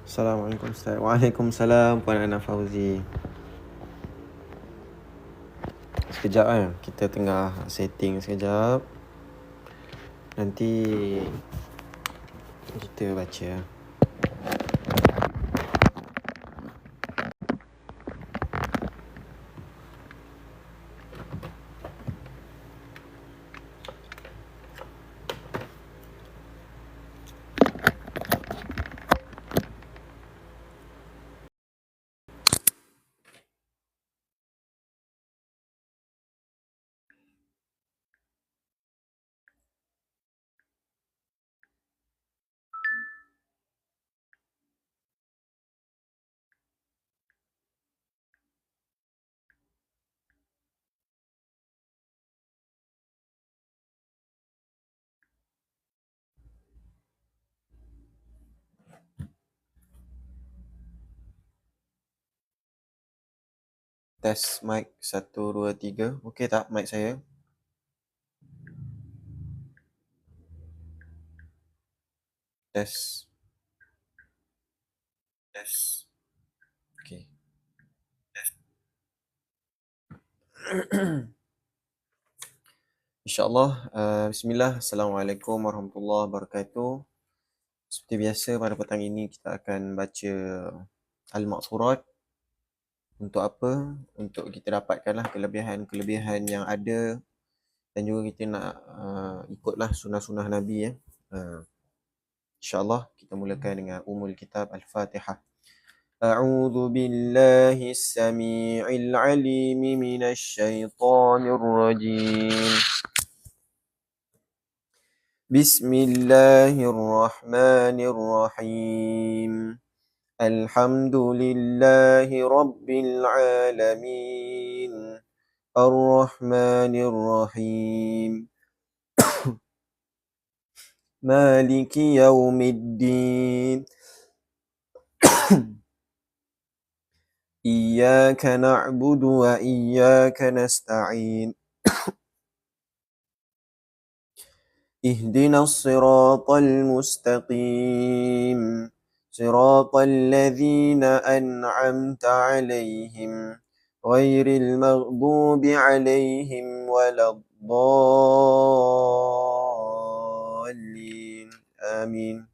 Assalamualaikum Ustaz. Waalaikumsalam Puan Ana Fauzi. Sekejap kita tengah setting sekejap. Nanti kita baca. Test mic 1 2 3. Okey tak mic saya? Test. Okey. InsyaAllah. Bismillah. Assalamualaikum warahmatullahi wabarakatuh. Seperti biasa pada petang ini kita akan baca Al-Maqsurat. Untuk apa? Untuk kita dapatkanlah kelebihan-kelebihan yang ada, dan juga kita nak ikutlah sunnah-sunnah Nabi. InsyaAllah kita mulakan dengan Ummul Kitab Al-Fatihah. A'udzu billahi as-sami'il 'alim minasy syaithanir rajim. Bismillahirrahmanirrahim. Alhamdulillahi rabbil alamin. Ar-Rahmanir Rahim. Maliki yaumiddin. Iyyaka na'budu wa iyyaka nasta'in. Ihdinas siratal mustaqim. Siratal ladzina an'amta 'alaihim ghairil maghdubi 'alaihim waladdallin. Amin.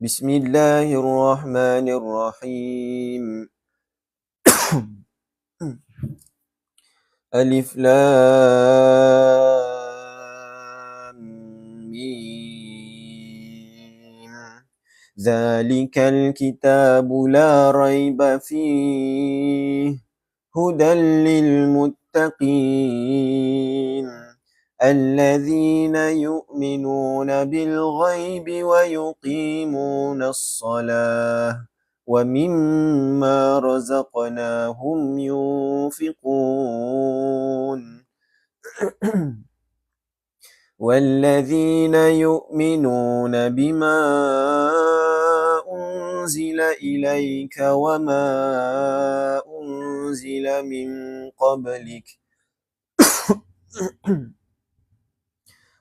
Bismillahirrahmanirrahim. Alif Lam Mim. Zalikal kitabu la raiba fihi hudan lil muttaqin alladzina yu'minuna bil ghaibi wa yuqimuna as-salah wa mimma razaqnahum yunfiqun. والذين يؤمنون بما أنزل إليك وما أنزل من قبلك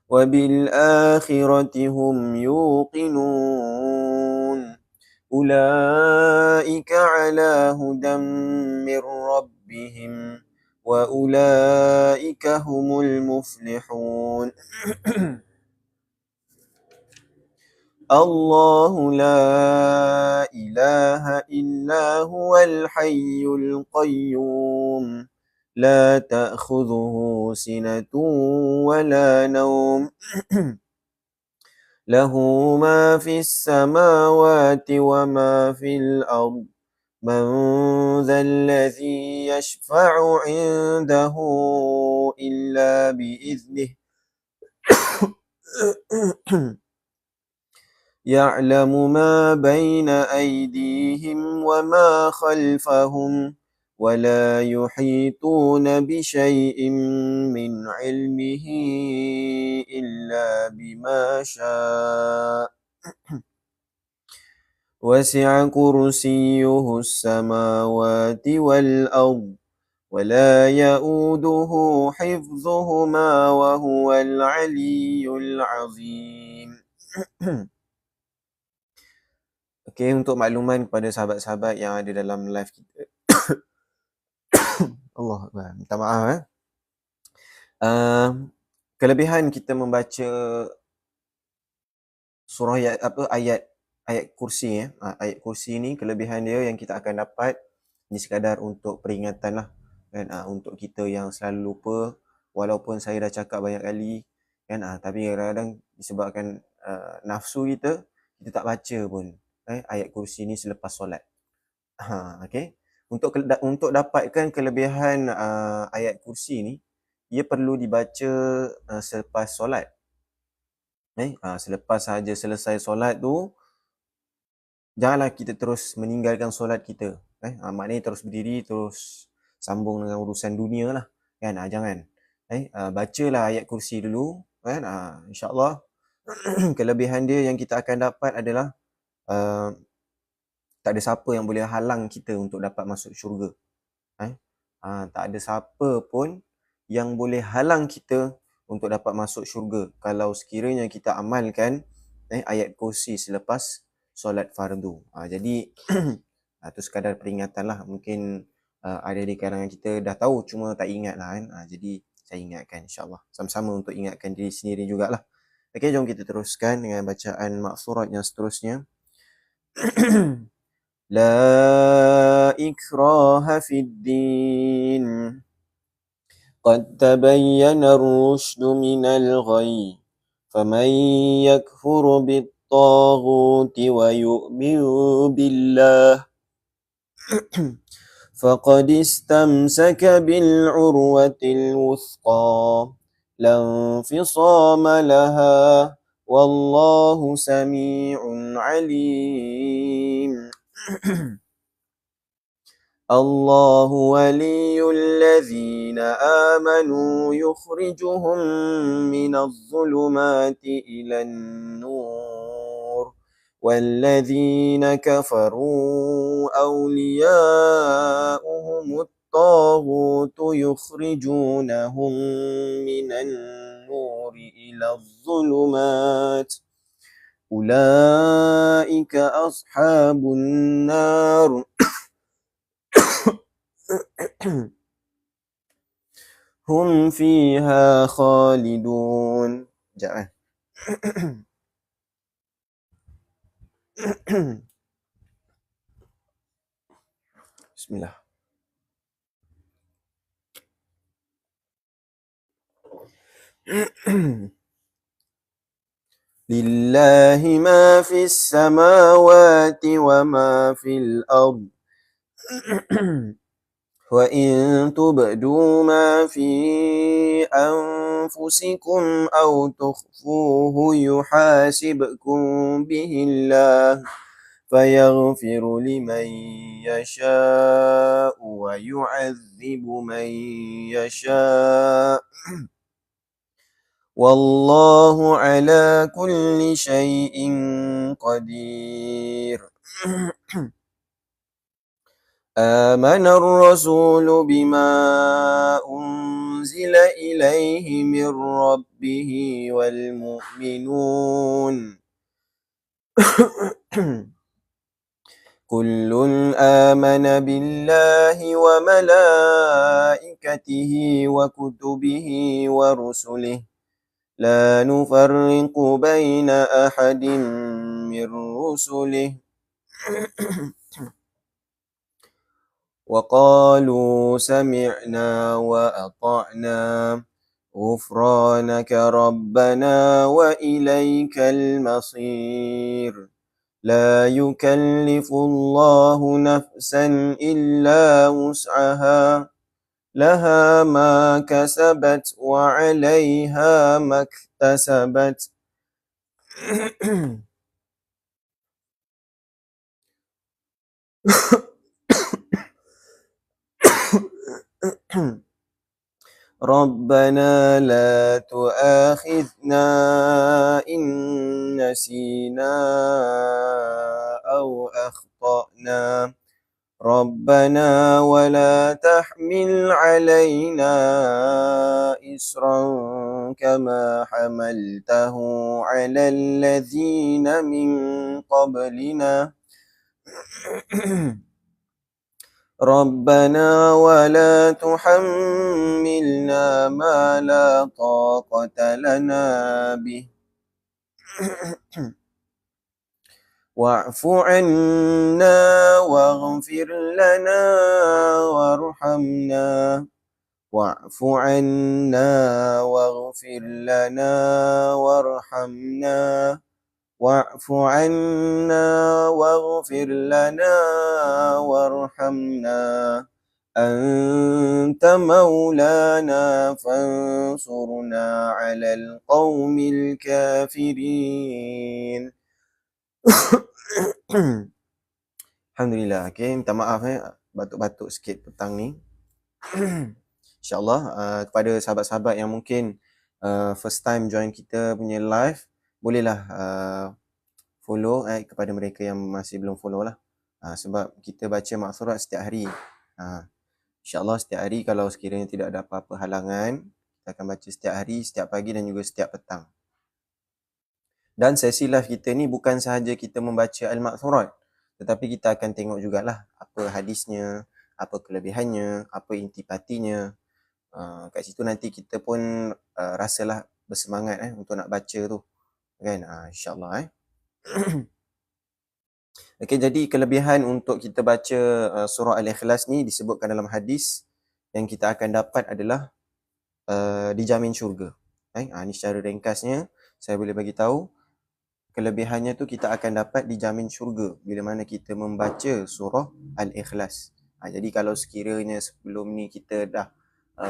وبالآخرة هم يوقنون أولئك على هدى من ربهم وأولئك هم المفلحون الله لا إله إلا هو الحي القيوم لا تأخذه سنة ولا نوم له ما في السماوات وما في الأرض من ذا الذي يشفع عنده إلا بإذنه يعلم ما بين أيديهم وما خلفهم ولا يحيطون بشيء من علمه إلا بما شاء وسع كرسيه السماوات والأرض ولا يؤوده حفظهما وهو العلي العظيم. Okey, untuk makluman kepada sahabat-sahabat yang ada dalam live kita. Allah Akbar. Minta maaf. Kelebihan kita membaca surah ayat kursi ayat kursi ni, kelebihan dia yang kita akan dapat ni sekadar untuk peringatan lah kan, untuk kita yang selalu lupa, walaupun saya dah cakap banyak kali kan, tapi kadang-kadang disebabkan nafsu kita tak baca pun ayat kursi ni selepas solat. Okey. Untuk dapatkan kelebihan ayat kursi ni, ia perlu dibaca selepas solat. Selepas sahaja selesai solat tu, janganlah kita terus meninggalkan solat kita. Maknanya terus berdiri, terus sambung dengan urusan dunia lah kan. Jangan. Bacalah ayat kursi dulu kan. InsyaAllah kelebihan dia yang kita akan dapat adalah tak ada siapa yang boleh halang kita untuk dapat masuk syurga. Tak ada siapa pun yang boleh halang kita untuk dapat masuk syurga kalau sekiranya kita amalkan ayat kursi selepas solat fardu. Jadi itu sekadar peringatan lah. Mungkin ada di kalangan kita dah tahu cuma tak ingat lah kan. Jadi saya ingatkan, insyaAllah. Sama-sama untuk ingatkan diri sendiri jugalah. Okey, jom kita teruskan dengan bacaan maksurat yang seterusnya. La ikraha fid din. قد تبين الرشد من الغي فمن يكفر بالطاغوت ويؤمن بالله فقد استمسك بالعروة الوثقى لا انفصام لها والله سميع عليم. الله ولي الذين آمنوا يخرجهم من الظلمات إلى النور والذين كفروا أولياؤهم الطاغوت يخرجونهم من النور إلى الظلمات أولئك أصحاب النار هم فيها خالدون. Sekejap Bismillah. Lillahi ma fis samawati wa ma fil ard. وَإِن تُبْدُوا مَا فِي أَنفُسِكُمْ أَوْ تُخْفُوهُ يُحَاسِبْكُم بِهِ اللَّهُ فَيَغْفِرُ لِمَن يَشَاءُ وَيُعَذِّبُ مَن يَشَاءُ وَاللَّهُ عَلَى كُلِّ شَيْءٍ قَدِيرٌ. آمن الرسول بما أنزل إليه من ربه والمؤمنون كل آمن بالله وملائكته وكتبه ورسله لا نفرق بين أحد من رسله وقالوا سمعنا وأطعنا غفرانك ربنا وإليك المصير لا يكلف الله نفسا إلا وسعها لها ما كسبت وعليها ما اكتسبت ربنا لا تؤاخذنا إن نسينا أو أخطأنا ربنا ولا تحمل علينا إصرا كما حملته على الذين من قبلنا ربنا ولا تحملنا ما لا طاقة لنا به واعف عنا واغفر لنا وارحمنا واعف عنا واغفر لنا وارحمنا واعف عنا واغفر لنا وارحمنا أنت مولانا فانصرنا على القوم الكافرين. Alhamdulillah. Okay, minta maaf batuk-batuk sikit petang ni. InsyaAllah kepada sahabat-sahabat yang mungkin first time join kita punya live, bolehlah follow kepada mereka yang masih belum follow lah. Sebab kita baca maksurat setiap hari. InsyaAllah setiap hari, kalau sekiranya tidak ada apa-apa halangan, kita akan baca setiap hari, setiap pagi dan juga setiap petang. Dan sesi live kita ni bukan sahaja kita membaca al-maksurat, tetapi kita akan tengok jugalah apa hadisnya, apa kelebihannya, apa intipatinya. Kat situ nanti kita pun rasalah bersemangat untuk nak baca tu. Kan? InsyaAllah. Okay, jadi kelebihan untuk kita baca surah Al-Ikhlas ni disebutkan dalam hadis yang kita akan dapat adalah dijamin syurga. Ni secara ringkasnya saya boleh bagi tahu. Kelebihannya tu kita akan dapat dijamin syurga bila mana kita membaca surah Al-Ikhlas. Jadi kalau sekiranya sebelum ni kita dah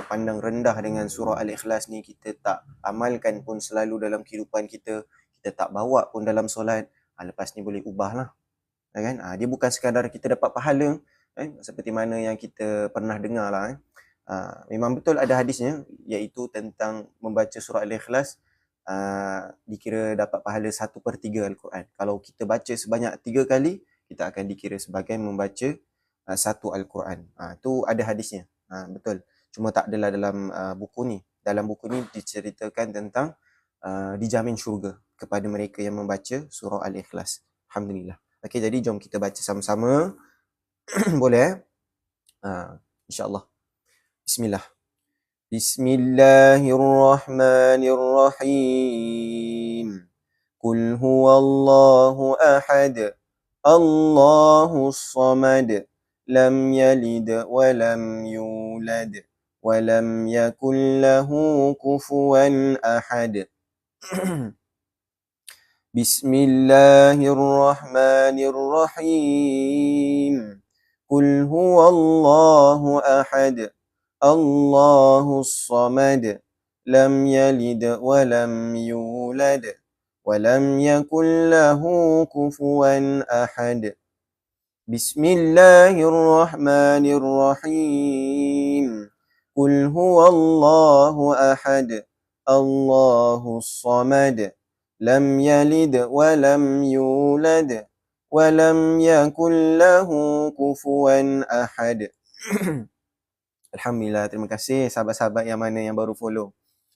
pandang rendah dengan surah Al-Ikhlas ni, kita tak amalkan pun selalu dalam kehidupan kita, kita tak bawa pun dalam solat, lepas ni boleh ubahlah. Kan? Dia bukan sekadar kita dapat pahala seperti mana yang kita pernah dengar lah. Memang betul ada hadisnya, iaitu tentang membaca surah Al-Ikhlas dikira dapat pahala 1/3 Al-Quran. Kalau kita baca sebanyak 3 kali, kita akan dikira sebagai membaca 1 Al-Quran. Tu ada hadisnya. Betul. Cuma tak adalah dalam buku ni. Dalam buku ni diceritakan tentang dijamin syurga kepada mereka yang membaca surah Al-Ikhlas. Alhamdulillah. Okey, jadi jom kita baca sama-sama. Boleh InsyaAllah. Bismillah. Bismillahirrahmanirrahim. Qul huwallahu ahad. Allahus samad. Lam yalid wa lam yulad. Wa lam yakul lahu kufuwan ahad. Bismillahirrahmanirrahim. Qul huwallahu ahad. Allahus samad. Lam yalid wa lam yulad. Wa lam yakul lahu kufuwan ahad. Bismillahirrahmanirrahim. Qul huwallahu ahad. Allahus samad. Lam yalid wa lam yulad. Wa lam yakul lahu kufuwan ahad. Alhamdulillah, terima kasih sahabat-sahabat yang mana yang baru follow.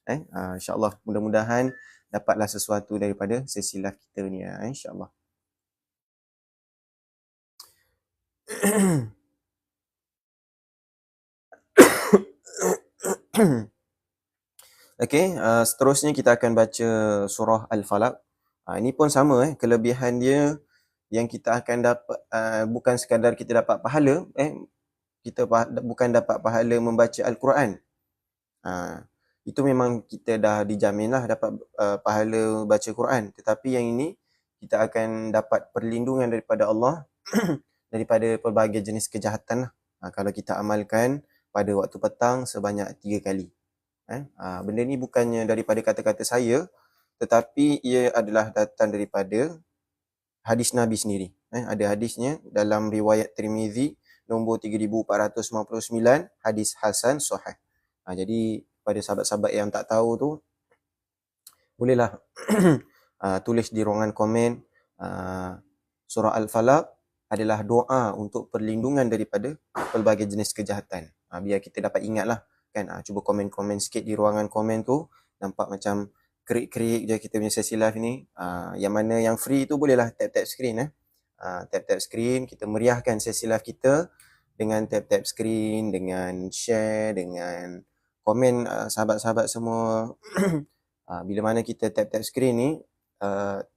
InsyaAllah mudah-mudahan dapatlah sesuatu daripada sesi live kita ni, insyaAllah. Okey, seterusnya kita akan baca surah Al-Falaq. Ini pun sama, kelebihan dia yang kita akan dapat, bukan sekadar kita dapat pahala, kita bukan dapat pahala membaca Al-Quran. Itu memang kita dah dijamin lah dapat pahala baca Quran. Tetapi yang ini kita akan dapat perlindungan daripada Allah daripada pelbagai jenis kejahatan lah. Kalau kita amalkan pada waktu petang sebanyak 3 kali. Benda ni bukannya daripada kata-kata saya, tetapi ia adalah datang daripada hadis Nabi sendiri. Ada hadisnya dalam riwayat Tirmizi nombor 3459, hadis Hasan Sahih. Jadi pada sahabat-sahabat yang tak tahu tu, bolehlah tulis di ruangan komen, surah Al-Falaq adalah doa untuk perlindungan daripada pelbagai jenis kejahatan. Biar kita dapat ingat lah kan. Cuba komen-komen sikit di ruangan komen tu. Nampak macam kerik-kerik je kita punya sesi live ni. Yang mana yang free tu bolehlah tap-tap screen. Tap-tap screen, kita meriahkan sesi live kita dengan tap-tap screen, dengan share, dengan komen sahabat-sahabat semua. Bila mana kita tap-tap screen ni,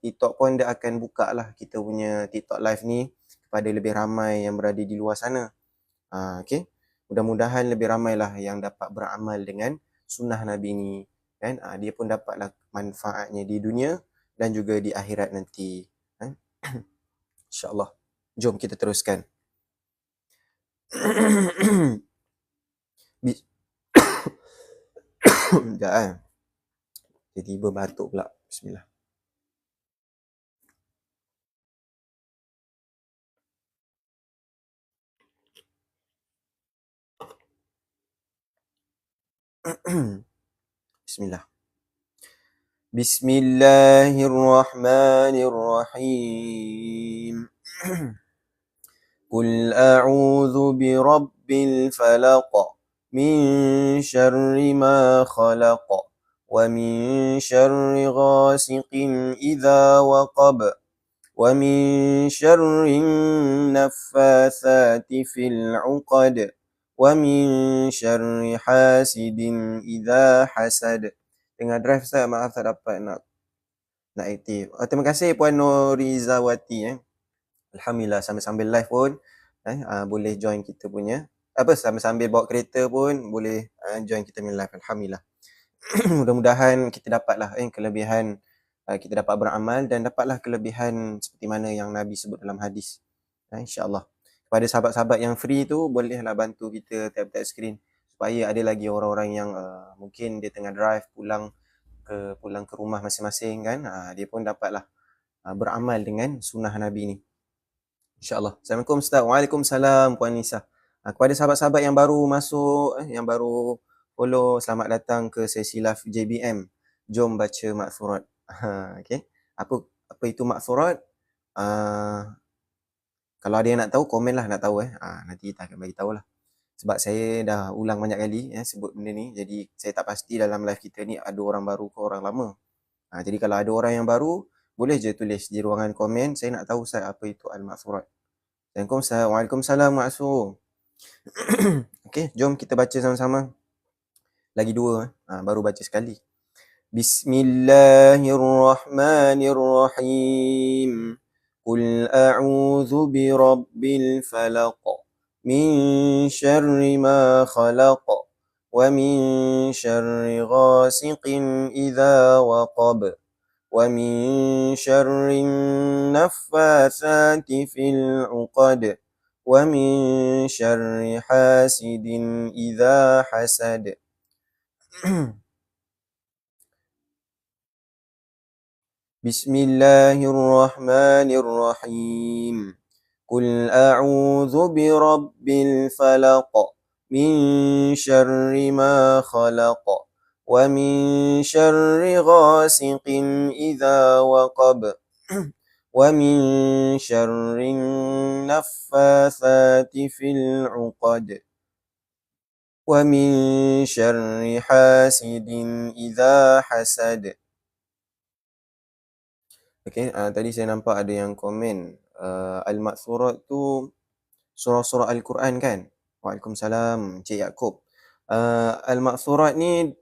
TikTok pun dia akan buka lah kita punya TikTok live ni kepada lebih ramai yang berada di luar sana. Okay? Mudah-mudahan lebih ramai lah yang dapat beramal dengan sunnah Nabi ni. Kan? Dia pun dapatlah manfaatnya di dunia dan juga di akhirat nanti. InsyaAllah. Jom kita teruskan. Sekejap tiba-tiba batuk pula. Bismillah. Bismillah. Bismillahirrahmanirrahim. Qul a'udzu birabbil falaq min syarri ma khalaq wa min syarri ghasiqin idza waqab wa min syarri naffatsati fil 'uqad wa min syarri hasidin idza hasad. Tengah drive Ustaz, maaf tak dapat nak aktif. Terima kasih Puan Norizawati. Alhamdulillah, sambil-sambil live pun boleh join kita punya, sambil-sambil bawa kereta pun boleh join kita punya live. Alhamdulillah. Mudah-mudahan kita dapatlah kelebihan, kita dapat beramal dan dapatlah kelebihan seperti mana yang Nabi sebut dalam hadis. InsyaAllah. Kepada sahabat-sahabat yang free tu, bolehlah bantu kita tap-tap screen supaya ada lagi orang-orang yang mungkin dia tengah drive pulang ke rumah masing-masing kan, dia pun dapatlah beramal dengan sunnah Nabi ni. InsyaAllah. Assalamualaikum Ustaz. Waalaikumsalam Puan Nisa. Kepada sahabat-sahabat yang baru masuk, yang baru follow, selamat datang ke sesi live JBM. Jom baca maksurat. Okay. Apa itu maksurat? Kalau ada yang nak tahu, komen lah nak tahu. Nanti kita akan bagi tahu lah. Sebab saya dah ulang banyak kali sebut benda ni. Jadi saya tak pasti dalam live kita ni ada orang baru ke orang lama. Jadi kalau ada orang yang baru, boleh je tulis di ruangan komen. Saya nak tahu Ustaz apa itu al-maksurat. Waalaikumsalam Maksum. Okay, jom kita baca sama-sama. Lagi dua, baru baca sekali. Bismillahirrahmanirrahim. Qul a'udzu birabbil falaq min syarri ma khalaq wa min syarri ghasiqin idza waqab wa min syarri naffatsati fil 'uqad wa min syarri hasidin idza hasad. Bismillahirrahmanirrahim. Qul a'udzu birabbil falaq min syarri ma khalaq wa min syarri ghasiqin idza waqab wa min syarri naffatsati fil 'uqad ومن شر حاسد إذا حسد. Okay, tadi saya nampak ada yang komen Al-Ma'thurat tu surah-surah Al-Quran kan? Waalaikumsalam, Cik Yaakob. Al-Ma'thurat ni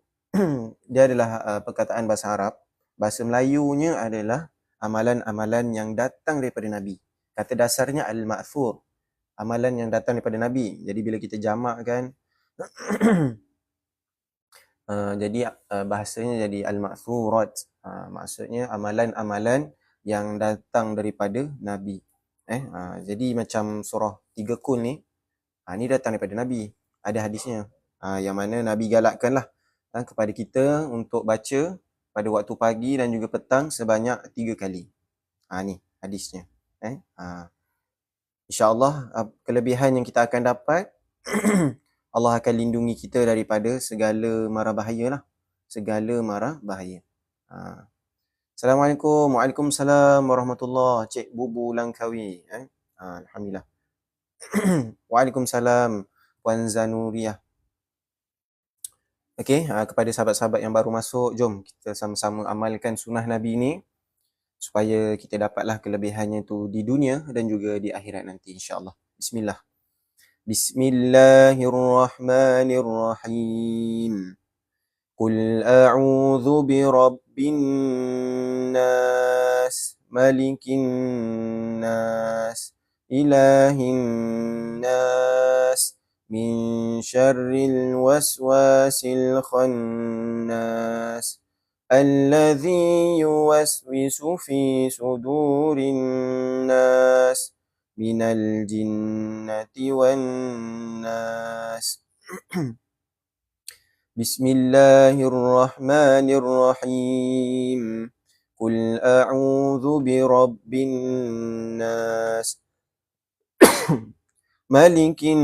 dia adalah perkataan bahasa Arab. Bahasa Melayunya adalah amalan-amalan yang datang daripada Nabi. Kata dasarnya Al-Ma'thur, amalan yang datang daripada Nabi. Jadi bila kita jamakkan jadi bahasanya jadi Al-Ma'thurat. Maksudnya amalan-amalan yang datang daripada Nabi. Jadi macam surah 3 Kun ni, ni datang daripada Nabi. Ada hadisnya. Yang mana Nabi galakkan lah kepada kita untuk baca pada waktu pagi dan juga petang sebanyak 3 kali. Ni hadisnya. InsyaAllah kelebihan yang kita akan dapat Allah akan lindungi kita daripada segala mara bahaya lah. Segala mara bahaya. Assalamualaikum. Waalaikumsalam warahmatullahi. Cik Bubu Langkawi. Alhamdulillah. Waalaikumsalam Puan Zanuriyah. Okey, kepada sahabat-sahabat yang baru masuk, jom kita sama-sama amalkan sunnah Nabi ni supaya kita dapatlah kelebihannya tu di dunia dan juga di akhirat nanti insya-Allah. Bismillah. Bismillahirrahmanirrahim. Qul a'udzu birabbin nas, malikin nas, ilahin nas, min syarril waswasil khannas, alladzi yuwaswisu fi sudurin nas, minal jinnati wan nas. Bismillahirrahmanirrahim. Qul a'udzu birabbin nas, malikin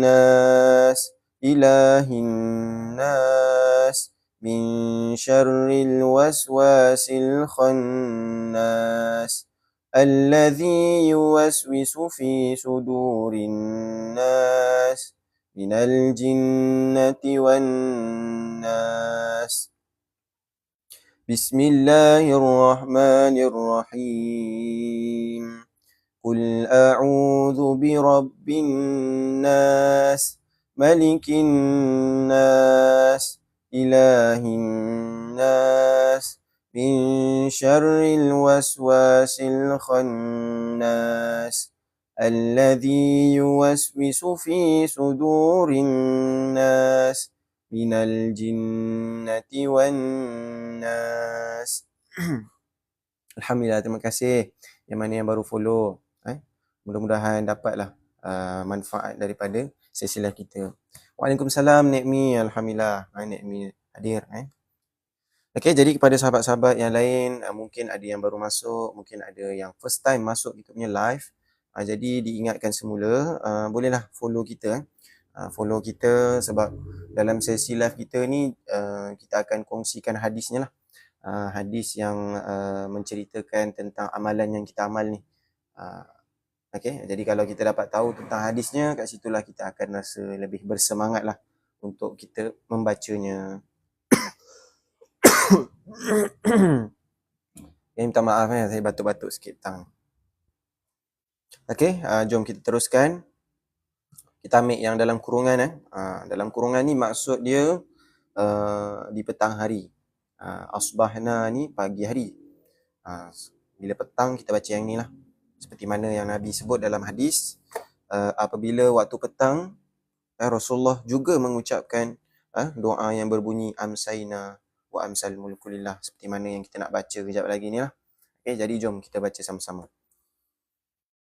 nas, ilahin nas, min syarril waswasil khannas, alladzi yuwaswisu fi sudurin nas, minal jinnati wan nas. Bismillahirrahmanirrahim. Qul a'udzu birabbin nas, malikin nas, ilahin nas, min syarril waswasil khannas, alladzi yuwaswisu fi sudurin nas, minal jinnati wan nas. Alhamdulillah, terima kasih yang mana yang baru follow. Mudah-mudahan dapatlah manfaat daripada sesi live kita. Waalaikumsalam Nekmi, alhamdulillah. Nekmi hadir. Okey, jadi kepada sahabat-sahabat yang lain, mungkin ada yang baru masuk, mungkin ada yang first time masuk kita punya live. Jadi diingatkan semula, bolehlah follow kita. Follow kita sebab dalam sesi live kita ni kita akan kongsikan hadisnya lah. Hadis yang menceritakan tentang amalan yang kita amal ni. Okay, jadi kalau kita dapat tahu tentang hadisnya, kat situlah kita akan rasa lebih bersemangat lah untuk kita membacanya. Minta maaf saya batuk-batuk sikit tang. Okay, jom kita teruskan. Kita ambil yang dalam kurungan. Dalam kurungan ni maksud dia di petang hari. Asbahna ni pagi hari. Bila petang kita baca yang ni lah. Seperti mana yang Nabi sebut dalam hadis, apabila waktu petang, Rasulullah juga mengucapkan doa yang berbunyi amsayna wa amsal mulku lillah, seperti mana yang kita nak baca kejap lagi ni lah. Okay, jadi jom kita baca sama-sama.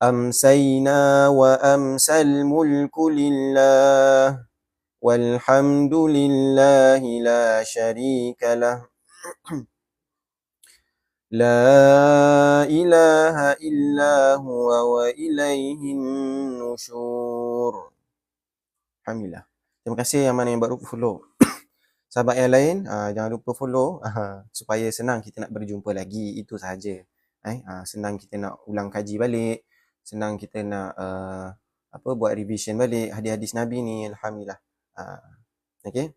Amsayna wa amsal mulku lillah, walhamdulillahi la syarika lah. La ilaha illa huwa wa ilaihin nusyur. Alhamdulillah. Terima kasih yang mana yang baru follow. Sahabat yang lain, jangan lupa follow supaya senang kita nak berjumpa lagi. Itu sahaja. Senang kita nak ulang kaji balik. Senang kita nak buat revision balik hadis-hadis Nabi ni. Alhamdulillah. Okay.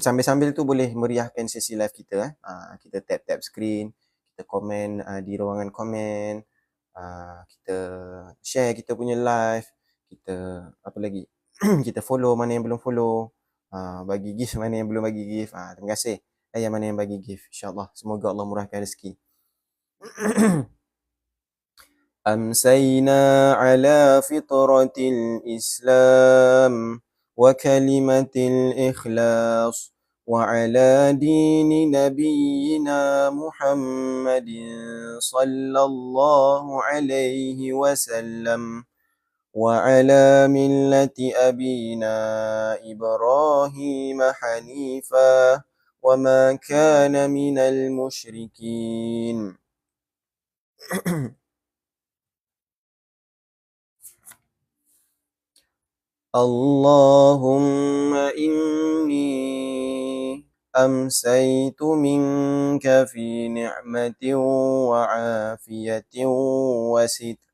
Sambil-sambil tu boleh meriahkan sesi live kita. Kita tap-tap screen, kita komen di ruangan komen, kita share kita punya live, kita apa lagi, kita follow mana yang belum follow, bagi gift mana yang belum bagi gift. Terima kasih yang mana yang bagi gift, insyaAllah semoga Allah murahkan rezeki. أمسينا على فطرة الإسلام وكلمة الإخلاص وعلى دين نبينا محمد صلى الله عليه وسلم وعلى ملة أبينا إبراهيم حنيفا وما كان من المشركين. اللهم إني أمسيت منك في نعمة وعافية وستر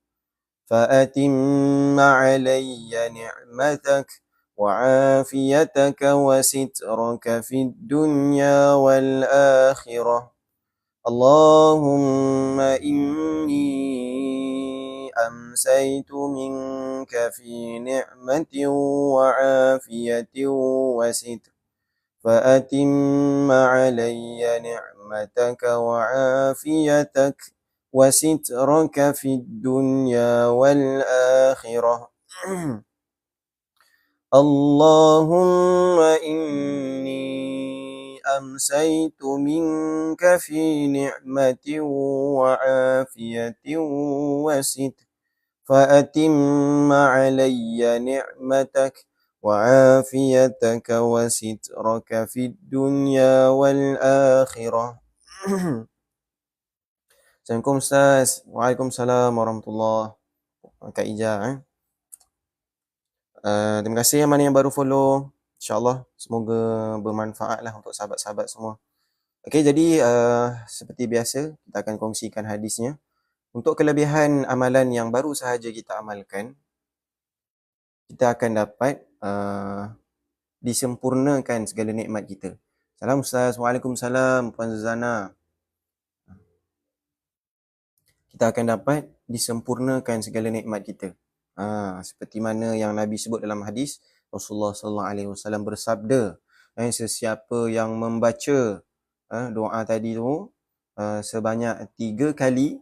فأتم علي نعمتك وعافيتك وسترك في الدنيا والآخرة. اللهم إني أمسيت منك في نعمة وعافية وستر فأتم علي نعمتك وعافيتك وسترك في الدنيا والآخرة. اللهم إني أمسيت منك في نعمة وعافية وستر فأتم علي نعمتك وعافيتك وسترك في الدنيا والآخرة. Assalamualaikum Ustaz. Waalaikumsalam warahmatullahi wabarakatuh. Kak Ija. Terima kasih yang mana yang baru follow. InsyaAllah semoga bermanfaat lah untuk sahabat-sahabat semua. Okay, jadi seperti biasa kita akan kongsikan hadisnya. Untuk kelebihan amalan yang baru sahaja kita amalkan, kita akan dapat disempurnakan segala nikmat kita. Salam Ustaz. Waalaikumsalam Puan Zuzana. Kita akan dapat disempurnakan segala nikmat kita. Seperti mana yang Nabi sebut dalam hadis, Rasulullah sallallahu alaihi wasallam bersabda, sesiapa yang membaca doa tadi tu sebanyak 3 kali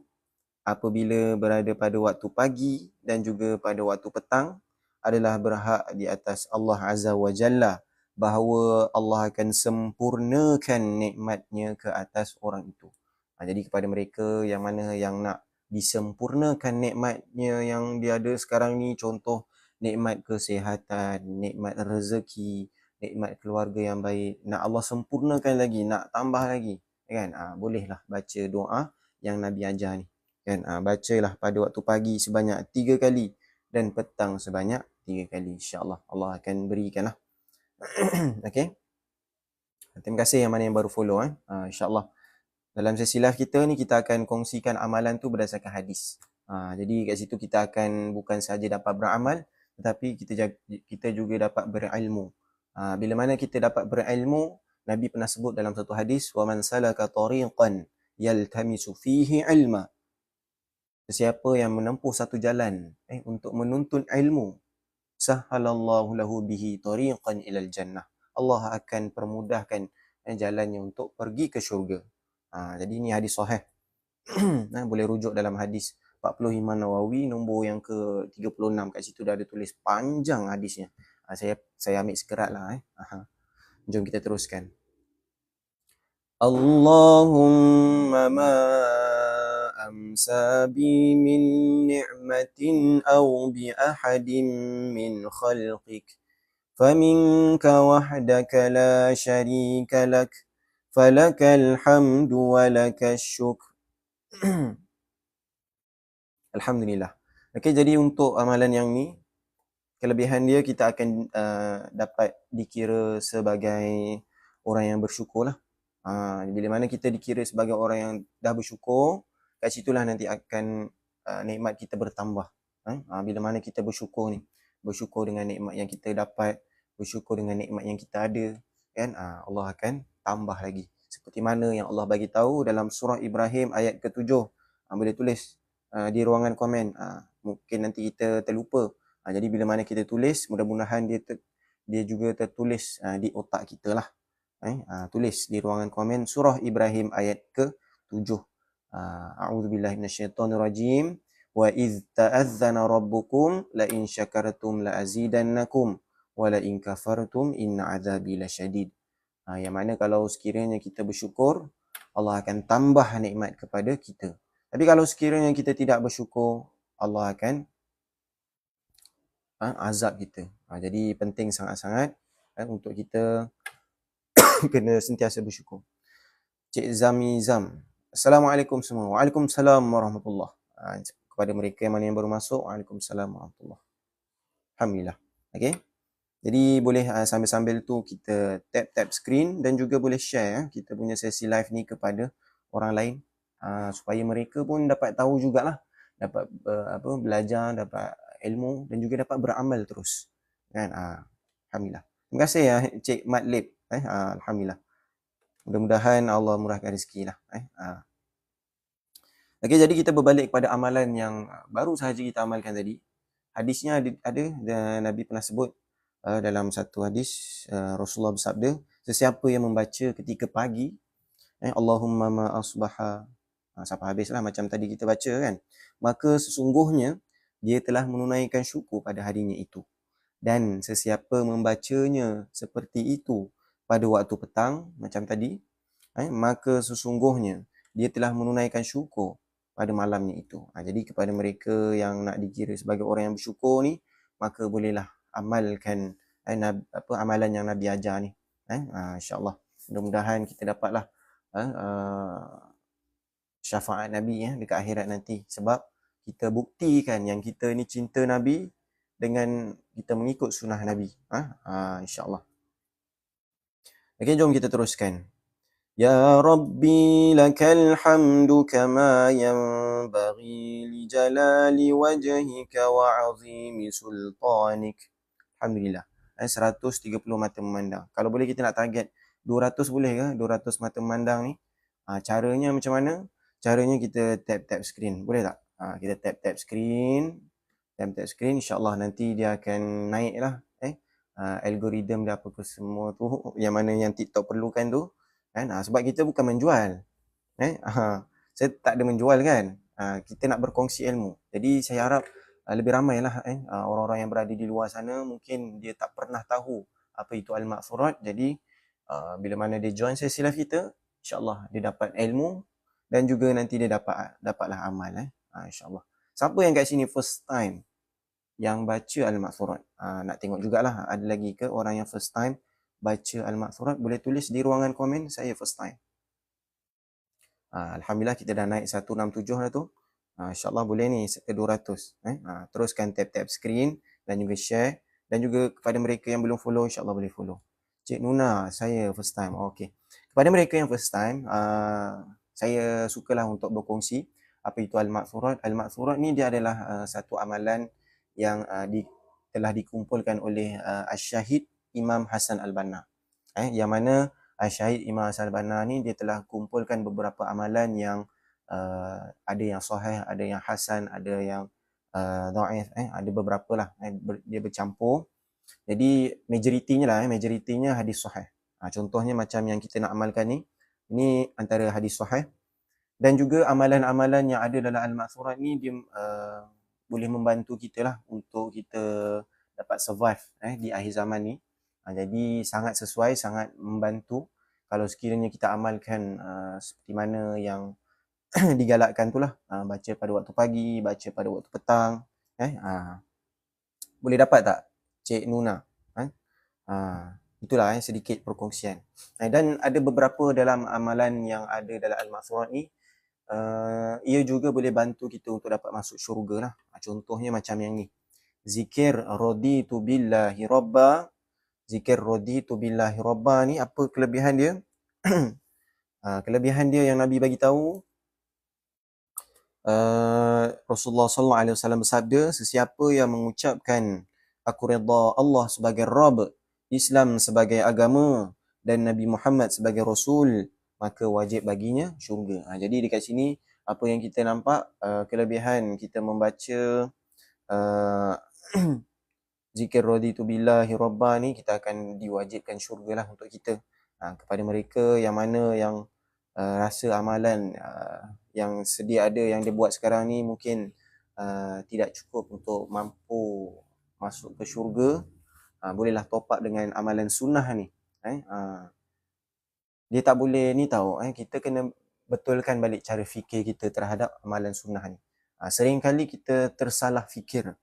apabila berada pada waktu pagi dan juga pada waktu petang adalah berhak di atas Allah Azza wa Jalla bahawa Allah akan sempurnakan nikmatnya ke atas orang itu. Jadi kepada mereka yang mana yang nak disempurnakan nikmatnya yang dia ada sekarang ni, contoh nikmat kesihatan, nikmat rezeki, nikmat keluarga yang baik, nak Allah sempurnakan lagi, nak tambah lagi, kan? Bolehlah baca doa yang Nabi ajar ni, kan? Bacalah pada waktu pagi sebanyak 3 kali dan petang sebanyak 3 kali, insyaAllah Allah akan berikan lah. Okay, terima kasih yang mana yang baru follow. InsyaAllah dalam sesi live kita ni kita akan kongsikan amalan tu berdasarkan hadis. Jadi kat situ kita akan bukan sahaja dapat beramal, tetapi kita juga dapat berilmu. Bila mana kita dapat berilmu, Nabi pernah sebut dalam satu hadis, wa man salaka tariqan yaltamisu fihi ilma. Sesiapa yang menempuh satu jalan untuk menuntut ilmu, sahhalallahu lahu bihi tariqan ilal jannah. Allah akan permudahkan jalannya untuk pergi ke syurga. Jadi ni hadis sahih. Boleh rujuk dalam hadis 40 Imam Nawawi nombor yang ke-36, kat situ dah ada tulis panjang hadisnya. Saya ambil sekerat lah. Jom kita teruskan. Allahumma ma amsa bi min ni'matin aw bi ahadin min khalqik faminka wahdaka la syarika lak falakal hamdu walakal syukr. Alhamdulillah. Okay, jadi untuk amalan yang ni, kelebihan dia kita akan dapat dikira sebagai orang yang bersyukur lah. Bila mana kita dikira sebagai orang yang dah bersyukur, kat situlah nanti akan nikmat kita bertambah. Bila mana kita bersyukur ni, bersyukur dengan nikmat yang kita dapat, bersyukur dengan nikmat yang kita ada, kan? Allah akan tambah lagi. Seperti mana yang Allah bagi tahu dalam surah Ibrahim ayat ke-7. Boleh tulis di ruangan komen. Mungkin nanti kita terlupa. Jadi bila mana kita tulis, mudah-mudahan dia juga tertulis di otak kita lah. Tulis di ruangan komen surah Ibrahim ayat ke-7. A'udzubillahi minasyaitonirrajim. Wa iz ta'azzana rabbukum la in syakartum la azidannakum wa la in kafartum inna azabi lasyadid. Yang mana kalau sekiranya kita bersyukur, Allah akan tambah nikmat kepada kita. Tapi kalau sekiranya kita tidak bersyukur, Allah akan azab kita. Jadi penting sangat-sangat untuk kita kena sentiasa bersyukur. Cik Zami Zam. Assalamualaikum semua. Waalaikumsalam warahmatullahi. Kepada mereka yang mana yang baru masuk, waalaikumsalam warahmatullahi. Alhamdulillah. Okay. Jadi boleh sambil-sambil tu kita tap screen dan juga boleh share kita punya sesi live ni kepada orang lain supaya mereka pun dapat tahu jugalah, dapat belajar, dapat ilmu dan juga dapat beramal terus. Kan? Alhamdulillah. Terima kasih ya Cik Madlib. Alhamdulillah. Mudah-mudahan Allah murahkan rezeki lah. Okey, jadi kita berbalik kepada amalan yang baru sahaja kita amalkan tadi. Hadisnya ada dan Nabi pernah sebut dalam satu hadis, Rasulullah bersabda, sesiapa yang membaca ketika pagi, Allahumma ma asbaha, sampai habislah macam tadi kita baca kan, maka sesungguhnya dia telah menunaikan syukur pada harinya itu. Dan sesiapa membacanya seperti itu pada waktu petang macam tadi, maka sesungguhnya dia telah menunaikan syukur pada malamnya itu. Jadi kepada mereka yang nak dikira sebagai orang yang bersyukur ni, maka bolehlah amalkan amalan yang Nabi ajar ni. InsyaAllah. Mudah-mudahan kita dapatlah syafaat Nabi dekat akhirat nanti. Sebab kita buktikan yang kita ni cinta Nabi dengan kita mengikut sunnah Nabi. InsyaAllah. Okey, jom kita teruskan. Ya Rabbi lakal hamdu kama yanbaghi li jalali wajhika wa azimi sultanik. Alhamdulillah. 130 mata memandang. Kalau boleh kita nak target 200 boleh ke? 200 mata memandang ni. Caranya macam mana? Caranya kita tap screen. Boleh tak? Kita tap screen. Tap screen, insyaAllah nanti dia akan naik lah. Algoritma dia apa ke semua tu. Yang mana yang TikTok perlukan tu. Kan? Sebab kita bukan menjual. Saya tak ada menjual kan. Kita nak berkongsi ilmu. Jadi saya harap lebih ramai lah orang-orang yang berada di luar sana. Mungkin dia tak pernah tahu apa itu Al-Ma'thurat. Jadi bila mana dia join sesi live kita, insyaAllah dia dapat ilmu. Dan juga nanti dia dapatlah amal. InsyaAllah. Siapa yang kat sini first time yang baca Al-Ma'thurat? Nak tengok jugalah ada lagi ke orang yang first time baca Al-Ma'thurat. Boleh tulis di ruangan komen, saya first time. Alhamdulillah kita dah naik 167 dah tu. InsyaAllah boleh ni 200. Teruskan tap screen dan juga share. Dan juga kepada mereka yang belum follow, insyaAllah boleh follow. Cik Nuna, saya first time. Okay. Kepada mereka yang first time, saya sukalah untuk berkongsi apa itu Al-Ma'thurat. Al-Ma'thurat ni dia adalah satu amalan yang telah dikumpulkan oleh Asy-Syahid Imam Hasan Al-Banna. Yang mana Syahid Imam Hasan Al-Banna ni dia telah kumpulkan beberapa amalan yang ada yang sahih, ada yang hasan, ada yang dhaif, ada beberapa lah. Dia bercampur. Jadi majoritinya hadis sahih. Contohnya macam yang kita nak amalkan ni, ini antara hadis sahih. Dan juga amalan-amalan yang ada dalam Al-Ma'thurat ni dia boleh membantu kita lah untuk kita dapat survive di akhir zaman ni. Jadi sangat sesuai, sangat membantu kalau sekiranya kita amalkan seperti mana yang digalakkan tu lah. Baca pada waktu pagi, baca pada waktu petang. Boleh dapat tak Cik Nuna? Itulah sedikit perkongsian. Dan ada beberapa dalam amalan yang ada dalam Al-Ma'thurat ni, ia juga boleh bantu kita untuk dapat masuk syurga lah. Contohnya macam yang ni. Zikir raditu billahi rabba. Zikir raditu billahi rabba ni apa kelebihan dia? Kelebihan dia yang Nabi bagi tahu, Rasulullah SAW bersabda, sesiapa yang mengucapkan aku redha Allah sebagai Rabb, Islam sebagai agama dan Nabi Muhammad sebagai Rasul, maka wajib baginya syurga. Jadi dekat sini apa yang kita nampak kelebihan kita membaca zikir raditu billahi rabba ni, kita akan diwajibkan syurga lah untuk kita. Kepada mereka yang mana yang rasa amalan yang sedia ada yang dia buat sekarang ni mungkin tidak cukup untuk mampu masuk ke syurga, bolehlah top up dengan amalan sunnah ni. Dia tak boleh ni tahu, kita kena betulkan balik cara fikir kita terhadap amalan sunnah ni. Seringkali kita tersalah fikir,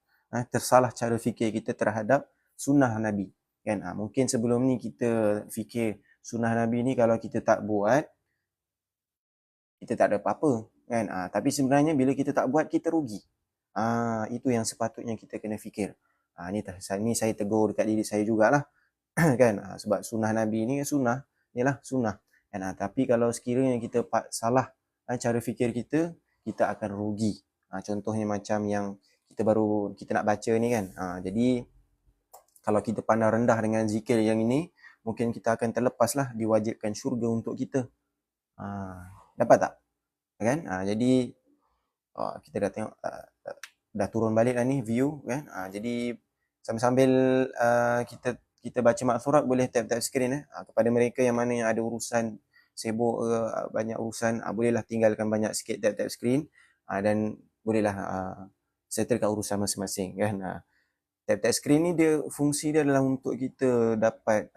tersalah cara fikir kita terhadap sunnah Nabi kan. Mungkin sebelum ni kita fikir sunnah Nabi ni kalau kita tak buat, kita tak ada apa-apa kan. Tapi sebenarnya bila kita tak buat, kita rugi. Itu yang sepatutnya kita kena fikir. Ni saya tegur dekat diri saya jugalah kan. Sebab sunnah Nabi ni sunnah, ialah sunnah kan. Tapi kalau sekiranya kita salah cara fikir kita, kita akan rugi. Contohnya macam yang kita nak baca ni kan. Jadi kalau kita pandang rendah dengan zikir yang ini, mungkin kita akan terlepaslah diwajibkan syurga untuk kita. Dapat tak? Kan? Jadi kita dah tengok dah turun balik dah ni view kan. Jadi sambil kita baca maksurat, boleh tap skrin kepada mereka yang mana yang ada urusan sibuk banyak urusan, bolehlah tinggalkan banyak sikit tap skrin dan bolehlah settlekan urusan masing-masing kan. Tap screen ni fungsi dia adalah untuk kita dapat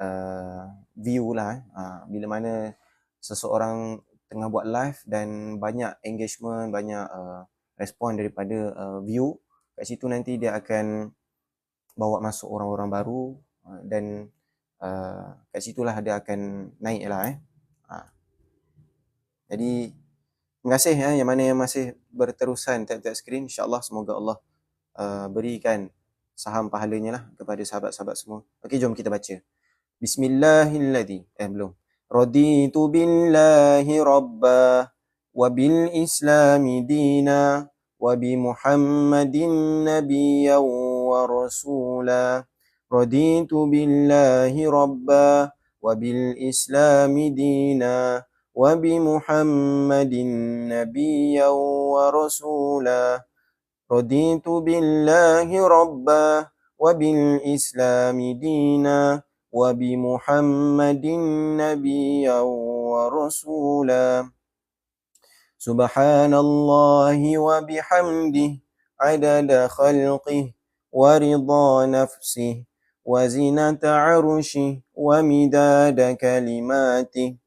view lah bila mana seseorang tengah buat live dan banyak engagement, banyak respon daripada view. Kat situ nanti dia akan bawa masuk orang-orang baru dan kat situlah dia akan naik lah. Jadi terima kasih yang mana yang masih berterusan tap screen. InsyaAllah semoga Allah berikan saham pahalanya lah kepada sahabat-sahabat semua. Okey, jom kita baca. Bismillahilladzi belum. Raditu billahi rabba wa bil islami dina wa bi Muhammadin nabiyyan wa rasula. Raditu billahi rabba wa bil islami dina wa bi Muhammadin nabiyyan wa rasula. Raditu billahi rabba wa bil islami dina wa bi Muhammadin nabiyyan wa rasula. Subhanallahi wa bihamdihi adada khalqihi wa ridha nafsihi wa zinata arshihi wa midada kalimatihi.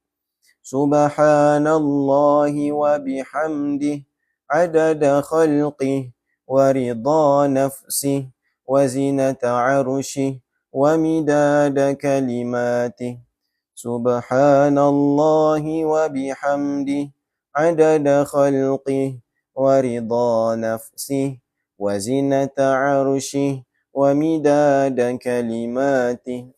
Subhanallahi wa bihamdihi adada khalqihi wa ridha nafsihi wa zinata arshihi wa midada kalimatihi. Subhanallahi wa bihamdihi adada khalqihi wa ridha nafsihi wa zinata arshihi wa midada kalimatihi.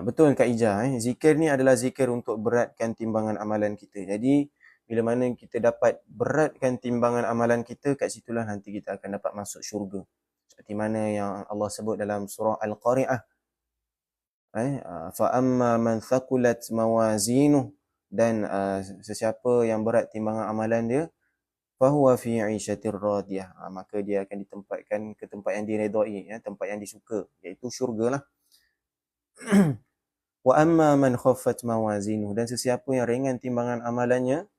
Betul Kak Ija, zikir ni adalah zikir untuk beratkan timbangan amalan kita. Jadi bila mana kita dapat beratkan timbangan amalan kita, kat situlah nanti kita akan dapat masuk syurga. Seperti mana yang Allah sebut dalam surah Al-Qari'ah. Fa amma man thaqulat mawazinuh, dan sesiapa yang berat timbangan amalan dia, fa huwa fi 'ishatir radiyah, maka dia akan ditempatkan ke tempat yang diredai, tempat yang disuka, iaitu syurga lah. Wa amma man khaffat mawazinuh, dan sesiapa yang ringan timbangan amalannya,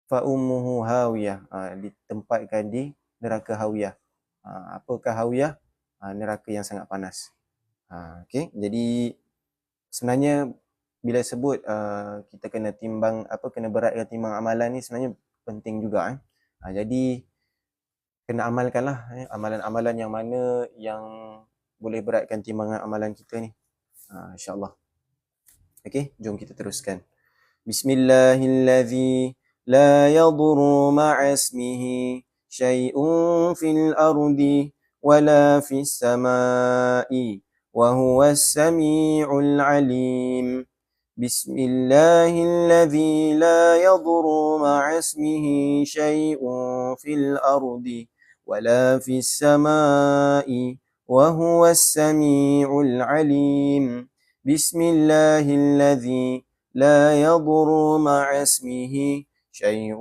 fa ummuhu hawiyah, ditempatkan di neraka hawiyah. Apakah hawiyah? Neraka yang sangat panas. Okey, jadi sebenarnya bila sebut kita kena kena beratkan timbang amalan ni, sebenarnya penting juga. Jadi kena amalkanlah amalan-amalan yang mana yang boleh beratkan timbangan amalan kita ni, insya-Allah. Okey, jom kita teruskan. Bismillahilladzi la yadurru ma'a ismihi syai'un fil ardi wala fis samai wa huwas sami'ul alim. Bismillahilladzi la yadurru ma'a ismihi syai'un fil ardi ولا في السماء وهو السميع العليم بسم الله الذي لا يضر مع اسمه شيء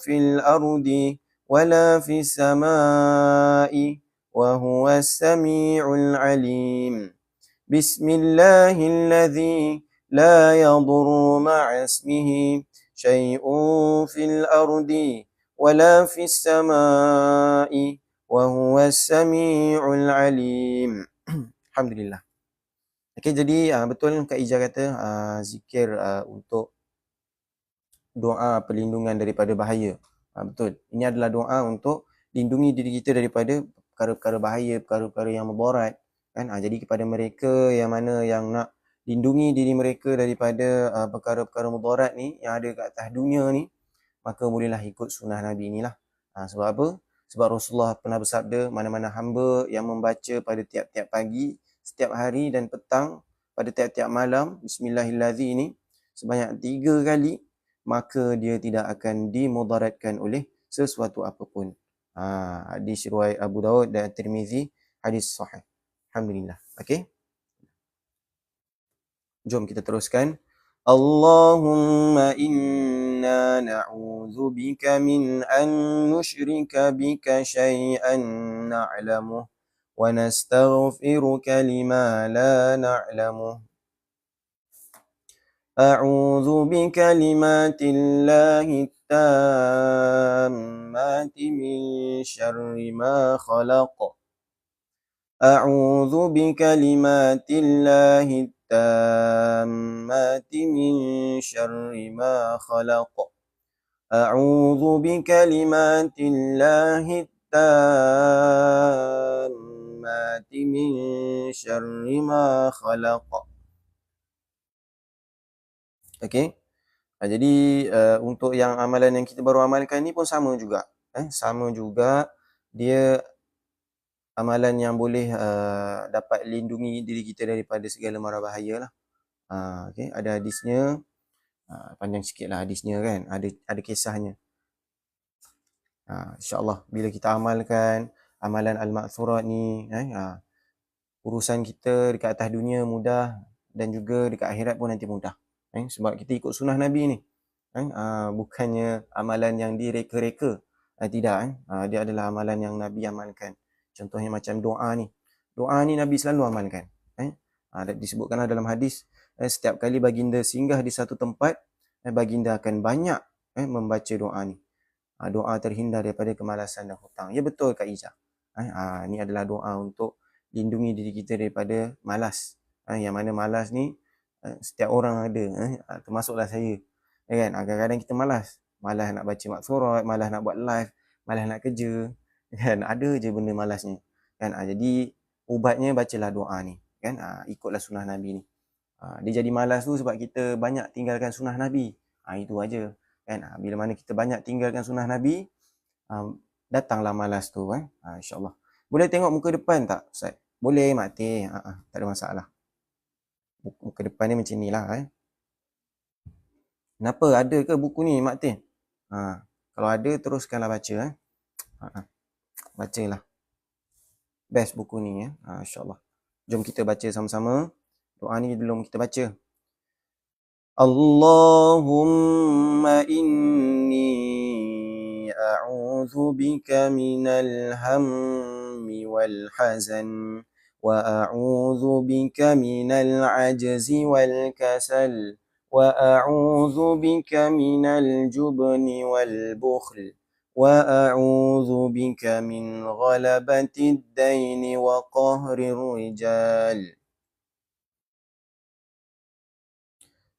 في الأرض ولا في السماء وهو السميع العليم بسم الله الذي لا يضر مع اسمه شيء في الأرض ولا في السماء وهو السميع العليم. Alhamdulillah. Okey, jadi betul Kak Ija kata zikir untuk doa perlindungan daripada bahaya. Betul. Ini adalah doa untuk lindungi diri kita daripada perkara-perkara bahaya, perkara-perkara yang mudarat. Kan? Jadi kepada mereka yang mana yang nak lindungi diri mereka daripada perkara-perkara mudarat ni yang ada kat atas dunia ni, maka bolehlah ikut sunnah Nabi inilah. Sebab apa? Sebab Rasulullah pernah bersabda, mana-mana hamba yang membaca pada tiap-tiap pagi, setiap hari dan petang, pada tiap-tiap malam, Bismillahirrahmanirrahim ini, sebanyak 3 kali, maka dia tidak akan dimudaratkan oleh sesuatu apapun. Hadis riwayat Abu Daud dan Tirmizi, hadis sahih. Alhamdulillah. Okey. Jom kita teruskan. Allahumma inna na'udzu bika min an nusyrika bika syai'an na'lamuh wa nastaghfiruka lima la na'lamuh. أعوذ بكلمات الله التامات من شر ما خلق أعوذ بكلمات الله التامات من شر ما خلق أعوذ بكلمات الله التامات من شر ما خلق. Okey. Jadi untuk yang amalan yang kita baru amalkan ni pun sama juga. Sama juga, dia amalan yang boleh dapat lindungi diri kita daripada segala mara bahaya lah. Okay. Ada hadisnya, panjang sikit lah hadisnya kan, ada kisahnya. InsyaAllah bila kita amalkan amalan Al-Ma'thurat ni, urusan kita dekat atas dunia mudah dan juga dekat akhirat pun nanti mudah. Sebab kita ikut sunnah Nabi ni. Bukannya amalan yang direka-reka. Tidak. Dia adalah amalan yang Nabi amalkan. Contohnya macam doa ni. Doa ni Nabi selalu amalkan. Disebutkanlah dalam hadis, setiap kali baginda singgah di satu tempat, baginda akan banyak membaca doa ni. Doa terhindar daripada kemalasan dan hutang. Ya betul Kak Ija. Ni adalah doa untuk lindungi diri kita daripada malas. Yang mana malas ni setiap orang ada, termasuklah saya. Kan? Kadang-kadang kita malas nak baca maksurat, malas nak buat live, malas nak kerja. Kan? Ada je benda malasnya. Kan? Jadi ubatnya bacalah doa ni. Kan? Ikutlah sunnah Nabi ni. Dia jadi malas tu sebab kita banyak tinggalkan sunnah Nabi. Itu aja. Kan? Bila mana kita banyak tinggalkan sunnah Nabi, datanglah malas tu. InsyaAllah. Boleh tengok muka depan tak, Ustaz? Boleh, Mak Teh. Tak ada masalah. Muka depan ni macam ni lah. Kenapa? Ada ke buku ni, Mak Teh? Kalau ada, teruskanlah baca. Bacalah. Best buku ni. InsyaAllah. Jom kita baca sama-sama. Doa ni belum kita baca. Allahumma inni a'udhu bika minal hammi wal hazan. وأعوذ بك من العجز والكسل وأعوذ بك من الجبن والبخل وأعوذ بك من غلبة الدين وقهر الرجال.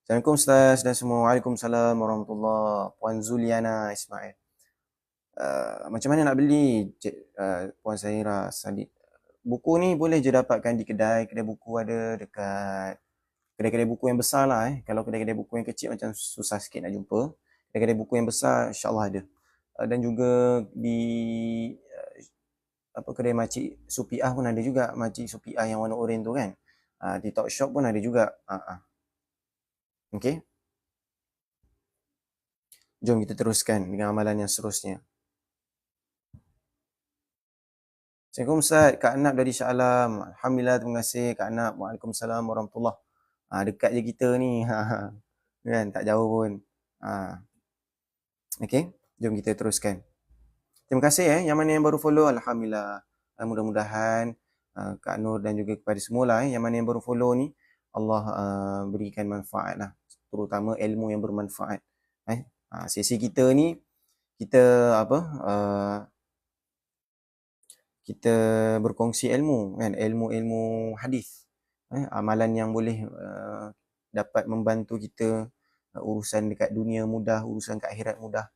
Assalamualaikum Ustaz dan semua. Waalaikumsalam warahmatullahi. Puan Zuliana Ismail. Macam mana nak beli Puan Zahira Sadiq? Buku ni boleh je dapatkan di kedai buku ada dekat kedai-kedai buku yang besar lah. Kalau kedai-kedai buku yang kecil macam susah sikit nak jumpa. Kedai-kedai buku yang besar insyaAllah ada. Dan juga di kedai Makcik Supiah pun ada juga. Makcik Supiah yang warna oranye tu kan. Di Talk Shop pun ada juga. Okay. Jom kita teruskan dengan amalan yang seterusnya. Assalamualaikum Ustaz, Kak Anab dari Shah Alam. Alhamdulillah, terima kasih Kak Anab. Waalaikumsalam warahmatullahi. Dekat je kita ni. Kan, tak jauh pun. Okey, jom kita teruskan. Terima kasih yang mana yang baru follow. Alhamdulillah. Mudah-mudahan Kak Nur dan juga kepada semua lah yang mana yang baru follow ni, Allah berikan manfaat lah. Terutama ilmu yang bermanfaat. Sesi kita ni, kita kita berkongsi ilmu kan, ilmu-ilmu hadis, amalan yang boleh dapat membantu kita urusan dekat dunia mudah, urusan kat akhirat mudah.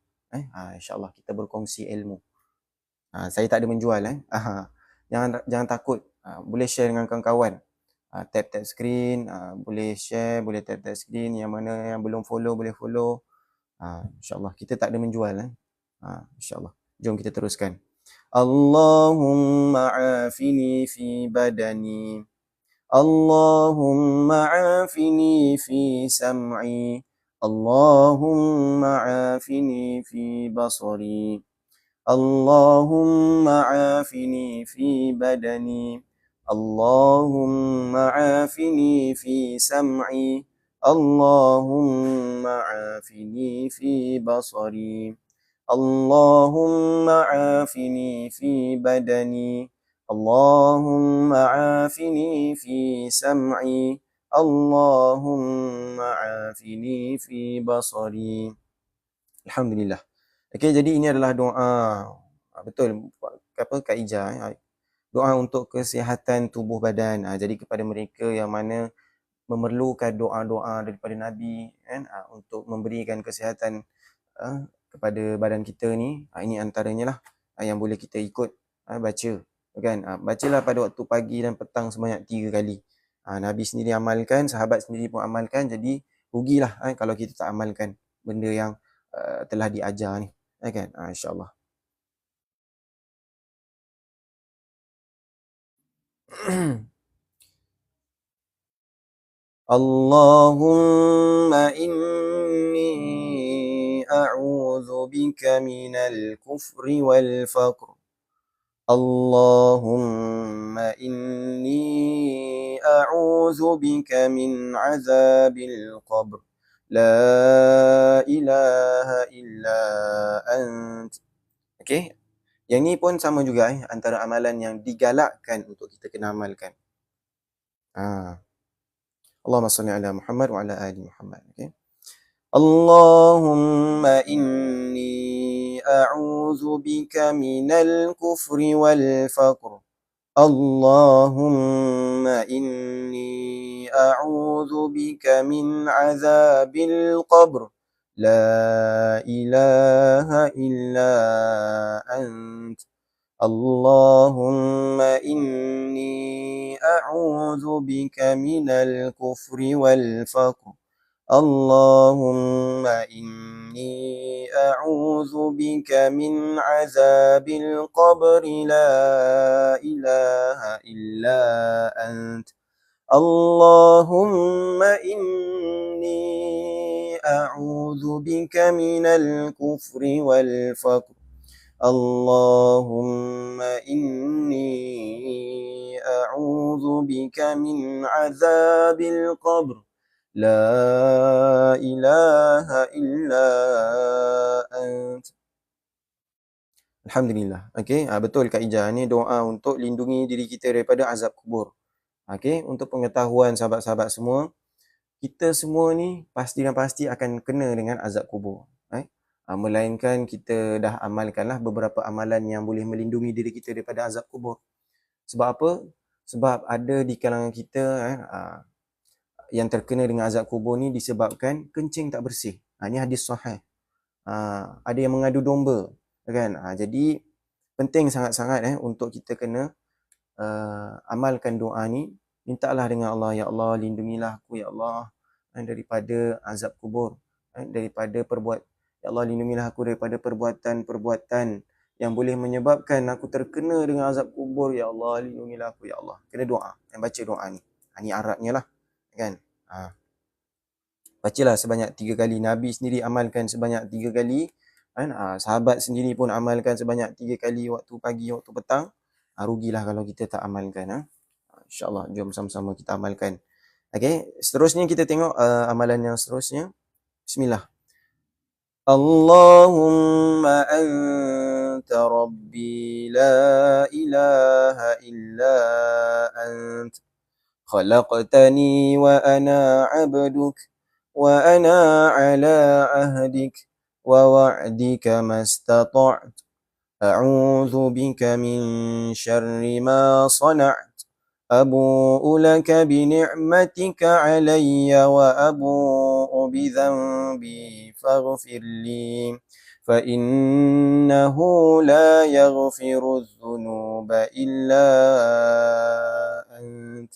InsyaAllah kita berkongsi ilmu. Saya tak ada menjual. Jangan takut. Boleh share dengan kawan-kawan. Tap screen, boleh share, boleh tap screen. Yang mana yang belum follow boleh follow. InsyaAllah kita tak ada menjual. InsyaAllah. Jom kita teruskan. Allahumma afini fi badani, Allahumma afini fi sam'i, Allahumma afini fi basari, Allahumma afini fi badani, Allahumma afini fi sam'i, Allahumma afini fi basari, Allahumma afini fi badani, Allahumma afini fi sam'i, Allahumma afini fi basari. Alhamdulillah. Okey, jadi ini adalah doa. Betul apa Kak Ija, doa untuk kesihatan tubuh badan. Jadi kepada mereka yang mana memerlukan doa-doa daripada Nabi kan, untuk memberikan kesihatan kepada badan kita ni, ini antaranya lah yang boleh kita ikut baca kan. Bacalah pada waktu pagi dan petang sebanyak 3 kali. Nabi sendiri amalkan, sahabat sendiri pun amalkan, jadi rugilah kalau kita tak amalkan benda yang telah diajar ni kan. InsyaAllah. Allahumma inni a'udzu bika minal kufri wal faqr. Allahumma inni a'udzu bika min azabil qabr. La ilaha illa ant. Okey. Yang ni pun sama juga antara amalan yang digalakkan untuk kita kena amalkan. Allahumma salli ala Muhammad wa ala ali Muhammad. Okay. Allahumma inni a'udzu bika minal kufri wal faqr. Allahumma inni a'udzu bika min azabil qabr. La ilaha illa ant. Allahumma inni a'udzu bika minal kufri wal faqr. Allahumma inni a'udzu bika min azabil qabri la ilaha illa ant. Allahumma inni a'udzu bika minal kufri wal faqr. Allahumma inni a'udzu bika min azabil qabr. La ilaha illa ant. Alhamdulillah. Okey, betul Kak Ija, ni doa untuk lindungi diri kita daripada azab kubur. Okey, untuk pengetahuan sahabat-sahabat semua, kita semua ni pasti dan pasti akan kena dengan azab kubur. Melainkan kita dah amalkanlah beberapa amalan yang boleh melindungi diri kita daripada azab kubur. Sebab apa? Sebab ada di kalangan kita yang terkena dengan azab kubur ni disebabkan kencing tak bersih. Ini hadis sahih. Ada yang mengadu domba kan. Jadi penting sangat-sangat untuk kita kena amalkan doa ni. Mintalah dengan Allah, ya Allah lindungilah aku ya Allah daripada azab kubur, daripada ya Allah lindungilah aku daripada perbuatan-perbuatan yang boleh menyebabkan aku terkena dengan azab kubur. Ya Allah lindungilah aku ya Allah. Kena doa, baca doa ni. Ni Arabnya lah kan. Bacalah sebanyak 3 kali. Nabi sendiri amalkan sebanyak 3 kali kan. Sahabat sendiri pun amalkan sebanyak 3 kali, waktu pagi, waktu petang. Rugilah kalau kita tak amalkan. InsyaAllah, jom sama-sama kita amalkan. Okay, seterusnya kita tengok amalan yang seterusnya. Bismillah. Allahumma anta rabbi la ilaha illa ant khalaqtani wa ana abduk wa ana ala ahdik wa wa'dika mastata'tu a'udzu bika min syarri ma sana'tu أبوء لك بنعمتك علي وأبوء بذنبي فاغفر لي فإنه لا يغفر الذنوب إلا أنت.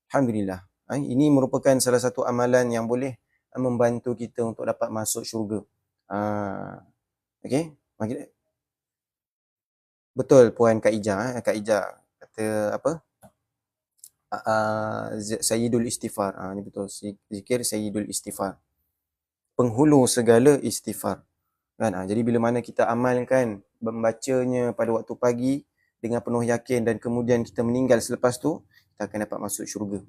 Alhamdulillah. Ini merupakan salah satu amalan yang boleh membantu kita untuk dapat masuk syurga. Okey. Betul Puan Kak Ija. Kak Ija kata apa? Sayyidul Istighfar. Ni betul. Zikir Sayyidul Istighfar. Penghulu segala istighfar. Kan? Jadi bila mana kita amalkan membacanya pada waktu pagi dengan penuh yakin dan kemudian kita meninggal selepas tu, kita akan dapat masuk syurga.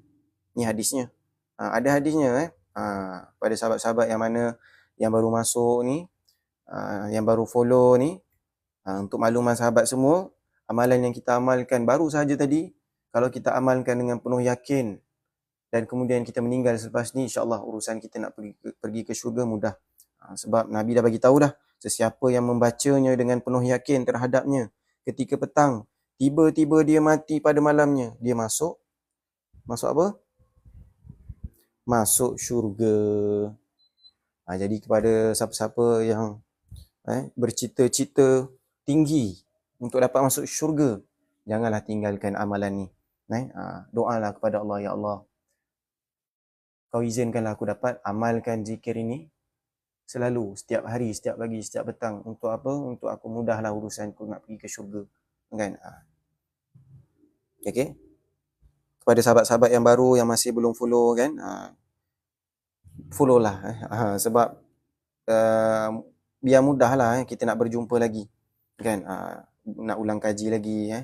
Ni hadisnya. Ada hadisnya pada sahabat-sahabat yang mana yang baru masuk ni, yang baru follow ni, untuk makluman sahabat semua, amalan yang kita amalkan baru sahaja tadi, kalau kita amalkan dengan penuh yakin dan kemudian kita meninggal selepas ni, insya-Allah urusan kita nak pergi ke syurga mudah. Sebab Nabi dah bagi tahu dah, sesiapa yang membacanya dengan penuh yakin terhadapnya ketika petang, tiba-tiba dia mati pada malamnya, dia masuk apa? Masuk syurga. Jadi kepada siapa-siapa yang bercita-cita tinggi untuk dapat masuk syurga, janganlah tinggalkan amalan ni. Doalah kepada Allah, ya Allah, kau izinkanlah aku dapat amalkan zikir ini selalu, setiap hari, setiap pagi, setiap petang. Untuk apa? Untuk aku mudahlah urusanku nak pergi ke syurga. Kan? Okay? Kepada sahabat-sahabat yang baru yang masih belum follow kan, follow lah. Sebab biar mudahlah kita nak berjumpa lagi. Kan? Nak ulang kaji lagi.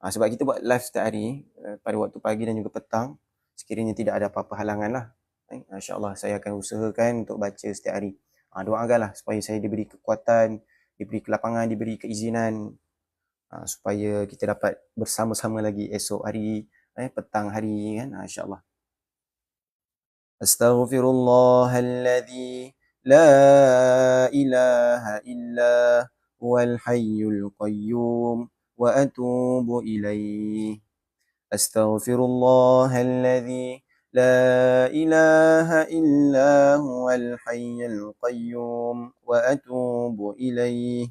Sebab kita buat live setiap hari pada waktu pagi dan juga petang. Sekiranya tidak ada apa-apa halangan lah. InsyaAllah saya akan usahakan untuk baca setiap hari. Doakanlah supaya saya diberi kekuatan, diberi kelapangan, diberi keizinan supaya kita dapat bersama-sama lagi esok hari, petang hari kan, insyaAllah. Astaghfirullahalladzi la ilaha illa huwal hayyul qayyum wa atubu ilaih. Astaghfirullahalladzi la ilaha illa huwal hayyul qayyum wa atubu ilaih.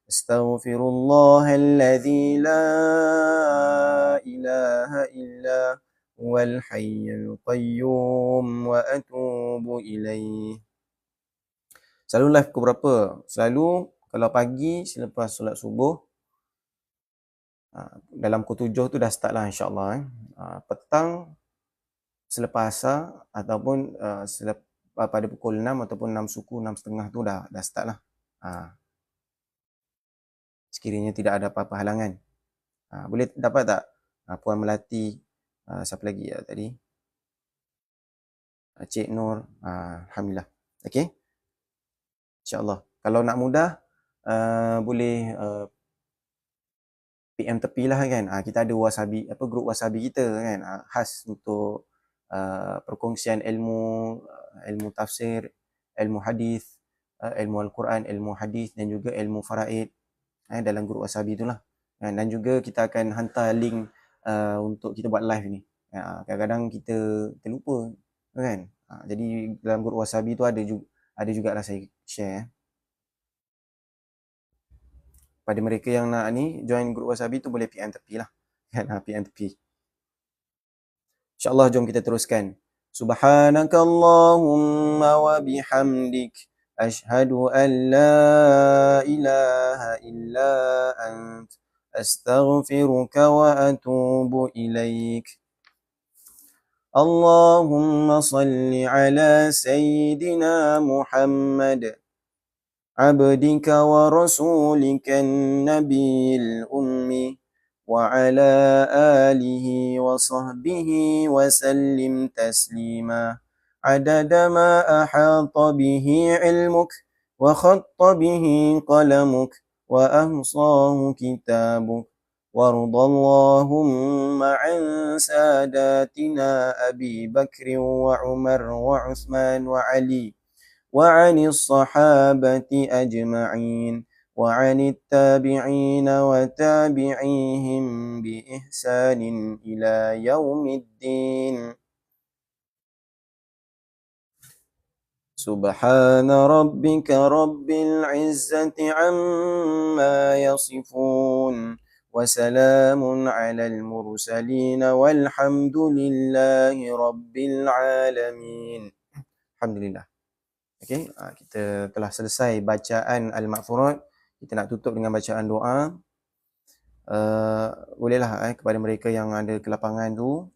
Astaghfirullahalladzi la ilaha illa huwal hayyul qayyum wa atubu ilaih. Selalu live pukul berapa? Selalu kalau pagi selepas solat subuh, dalam pukul 7 tu dah start lah insyaAllah. Petang selepas asar ataupun pada pukul 6 ataupun 6 suku, 6.30 tu dah start lah. Sekiranya tidak ada apa-apa halangan. Boleh dapat tak Puan Melati, siapa lagi tadi? Cik Nur, Alhamdulillah. Okay? InsyaAllah. Kalau nak mudah, boleh PM tepi lah kan. Kita ada wasabi, grup wasabi kita kan, khas untuk perkongsian ilmu tafsir, ilmu hadis, ilmu Al-Quran, ilmu hadis dan juga ilmu faraid dalam grup wasabi itulah. Dan juga kita akan hantar link untuk kita buat live ni. Kadang-kadang kita terlupa kan. Jadi dalam grup wasabi tu ada jugalah saya share. Pada mereka yang nak ni join grup wasabi tu boleh PM tepi lah. Kan, PM tepi. InsyaAllah jom kita teruskan. Subhanakallahumma wa bihamdik ashhadu an la ilaha illa ant astaghfiruka wa atubu ilaik. Allahumma salli ala sayyidina Muhammad عبدك ورسولك النبي الأمي وعلى آله وصحبه وسلم تسليما عدد ما أحاط به علمك وخط به قلمك وأحصاه كتابك وارض اللهم عن ساداتنا أبي بكر وعمر وعثمان وعلي وعن الصحابة أجمعين وعن التابعين وتابعيهم بإحسان إلى يوم الدين سبحان ربك رب العزة عما يصفون وسلام على المرسلين والحمد لله رب العالمين. Alhamdulillah. Okey, kita telah selesai bacaan Al-Ma'thurat. Kita nak tutup dengan bacaan doa. Bolehlah kepada mereka yang ada kelapangan tu,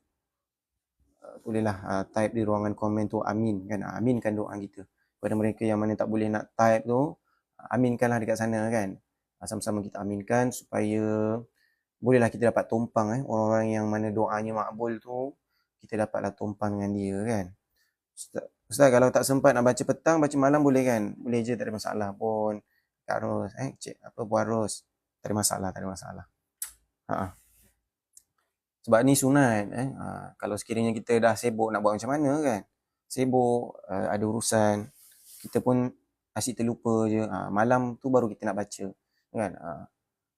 bolehlah type di ruangan komen tu amin kan. Aminkan doa kita. Kepada mereka yang mana tak boleh nak type tu, aminkanlah dekat sana kan. Sama-sama kita aminkan supaya bolehlah kita dapat tumpang orang-orang yang mana doanya makbul tu, kita dapatlah tumpang dengan dia kan. Ustaz, kalau tak sempat nak baca petang, baca malam boleh kan? Boleh je, tak ada masalah pun. Kak Ros, cik apa Puan Ros. Tak ada masalah, tak ada masalah. Sebab ni sunat. Kalau sekiranya kita dah sibuk nak buat macam mana kan? Sibuk, ada urusan. Kita pun asyik terlupa je. Malam tu baru kita nak baca. Kan?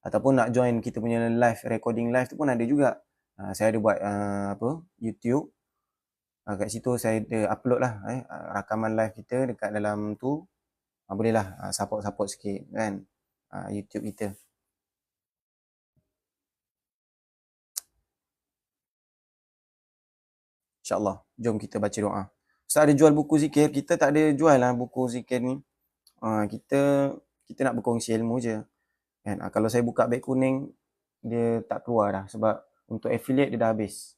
Ataupun nak join kita punya live, recording live tu pun ada juga. Saya ada buat YouTube. Kat situ saya ada upload lah rakaman live kita dekat dalam tu. Bolehlah support sikit kan YouTube kita. InsyaAllah. Jom kita baca doa. Ustaz ada jual buku zikir. Kita tak ada jual lah buku zikir ni. Kita nak berkongsi ilmu je. Kan? Kalau saya buka beg kuning, dia tak keluar dah. Sebab untuk affiliate dia dah habis.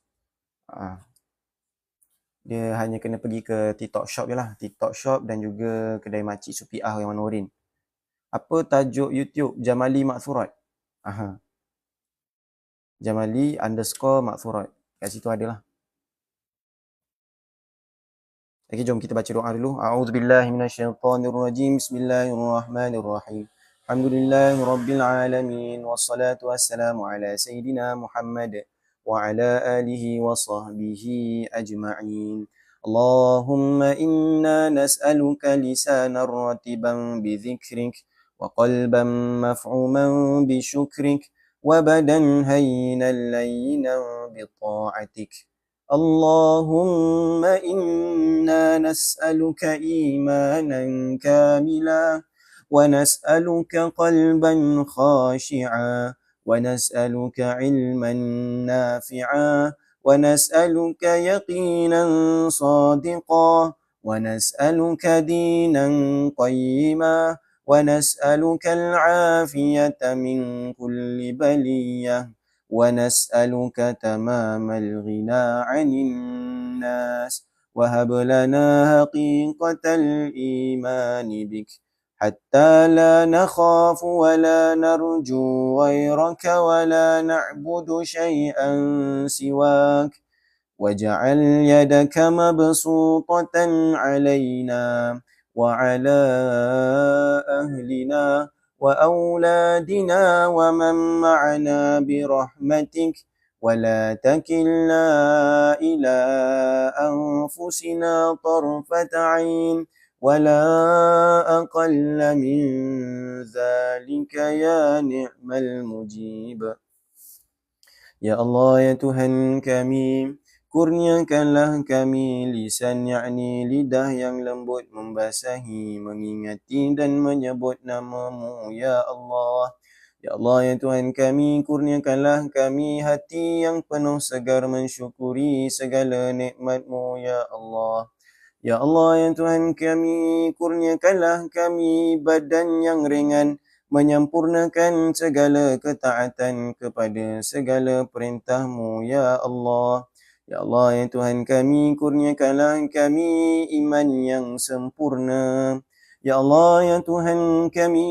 Dia hanya kena pergi ke TikTok Shop je lah. TikTok Shop dan juga kedai Makcik Supiah yang Manorin. Apa tajuk YouTube? Jamali Ma'thurat. Jamali_Ma'thurat. Kat situ adalah. Okey, jom kita baca doa dulu. A'udzubillahi minasyaitonirrajim. Bismillahirrahmanirrahim. Alhamdulillahi rabbil alamin. Wassalatu wassalamu ala sayyidina Muhammad wa ala alihi wa sahbihi ajma'in. Allahumma inna nas'aluka lisanan ratiban bi dhikrik wa qalban maf'uman bi syukrik wa badan hayyinan layyinan bi ta'atik. اللهم إنا نسألك إيمانا كاملا ونسألك قلبا خاشعا ونسألك علما نافعا ونسألك يقينا صادقا ونسألك دينا قيما ونسألك العافية من كل بلية ونسألك تمام الغنى عن الناس وهب لنا حقيقة الإيمان بك حتى لا نخاف ولا نرجو غيرك ولا نعبد شيئا سواك واجعل يدك مبسوطة علينا وعلى أهلنا وأولادنا ومن معنا برحمتك ولا تكلنا إلى أنفسنا طرفة عين ولا أقل من ذلك يا نعم المجيب. Ya Allah, ya Tuhan kami, kurniakanlah kami lisan, yakni lidah yang lembut membasahi, mengingati dan menyebut nama-Mu, ya Allah. Ya Allah, ya Tuhan kami, kurniakanlah kami hati yang penuh segar mensyukuri segala nikmat-Mu, ya Allah. Ya Allah, ya Tuhan kami, kurniakanlah kami badan yang ringan, menyempurnakan segala ketaatan kepada segala perintah-Mu, ya Allah. Ya Allah, ya Tuhan kami, kurniakanlah kami iman yang sempurna. Ya Allah, ya Tuhan kami,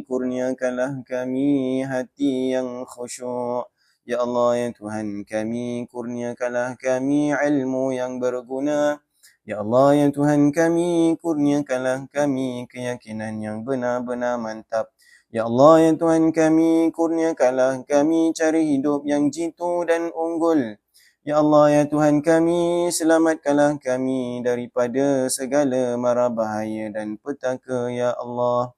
kurniakanlah kami hati yang khusyuk. Ya Allah ya Tuhan kami, kurniakanlah kami ilmu yang berguna. Ya Allah ya Tuhan kami, kurniakanlah kami keyakinan yang benar-benar mantap. Ya Allah ya Tuhan kami, kurniakanlah kami cari hidup yang jitu dan unggul. Ya Allah ya Tuhan kami, selamatkanlah kami daripada segala mara bahaya dan petaka ya Allah.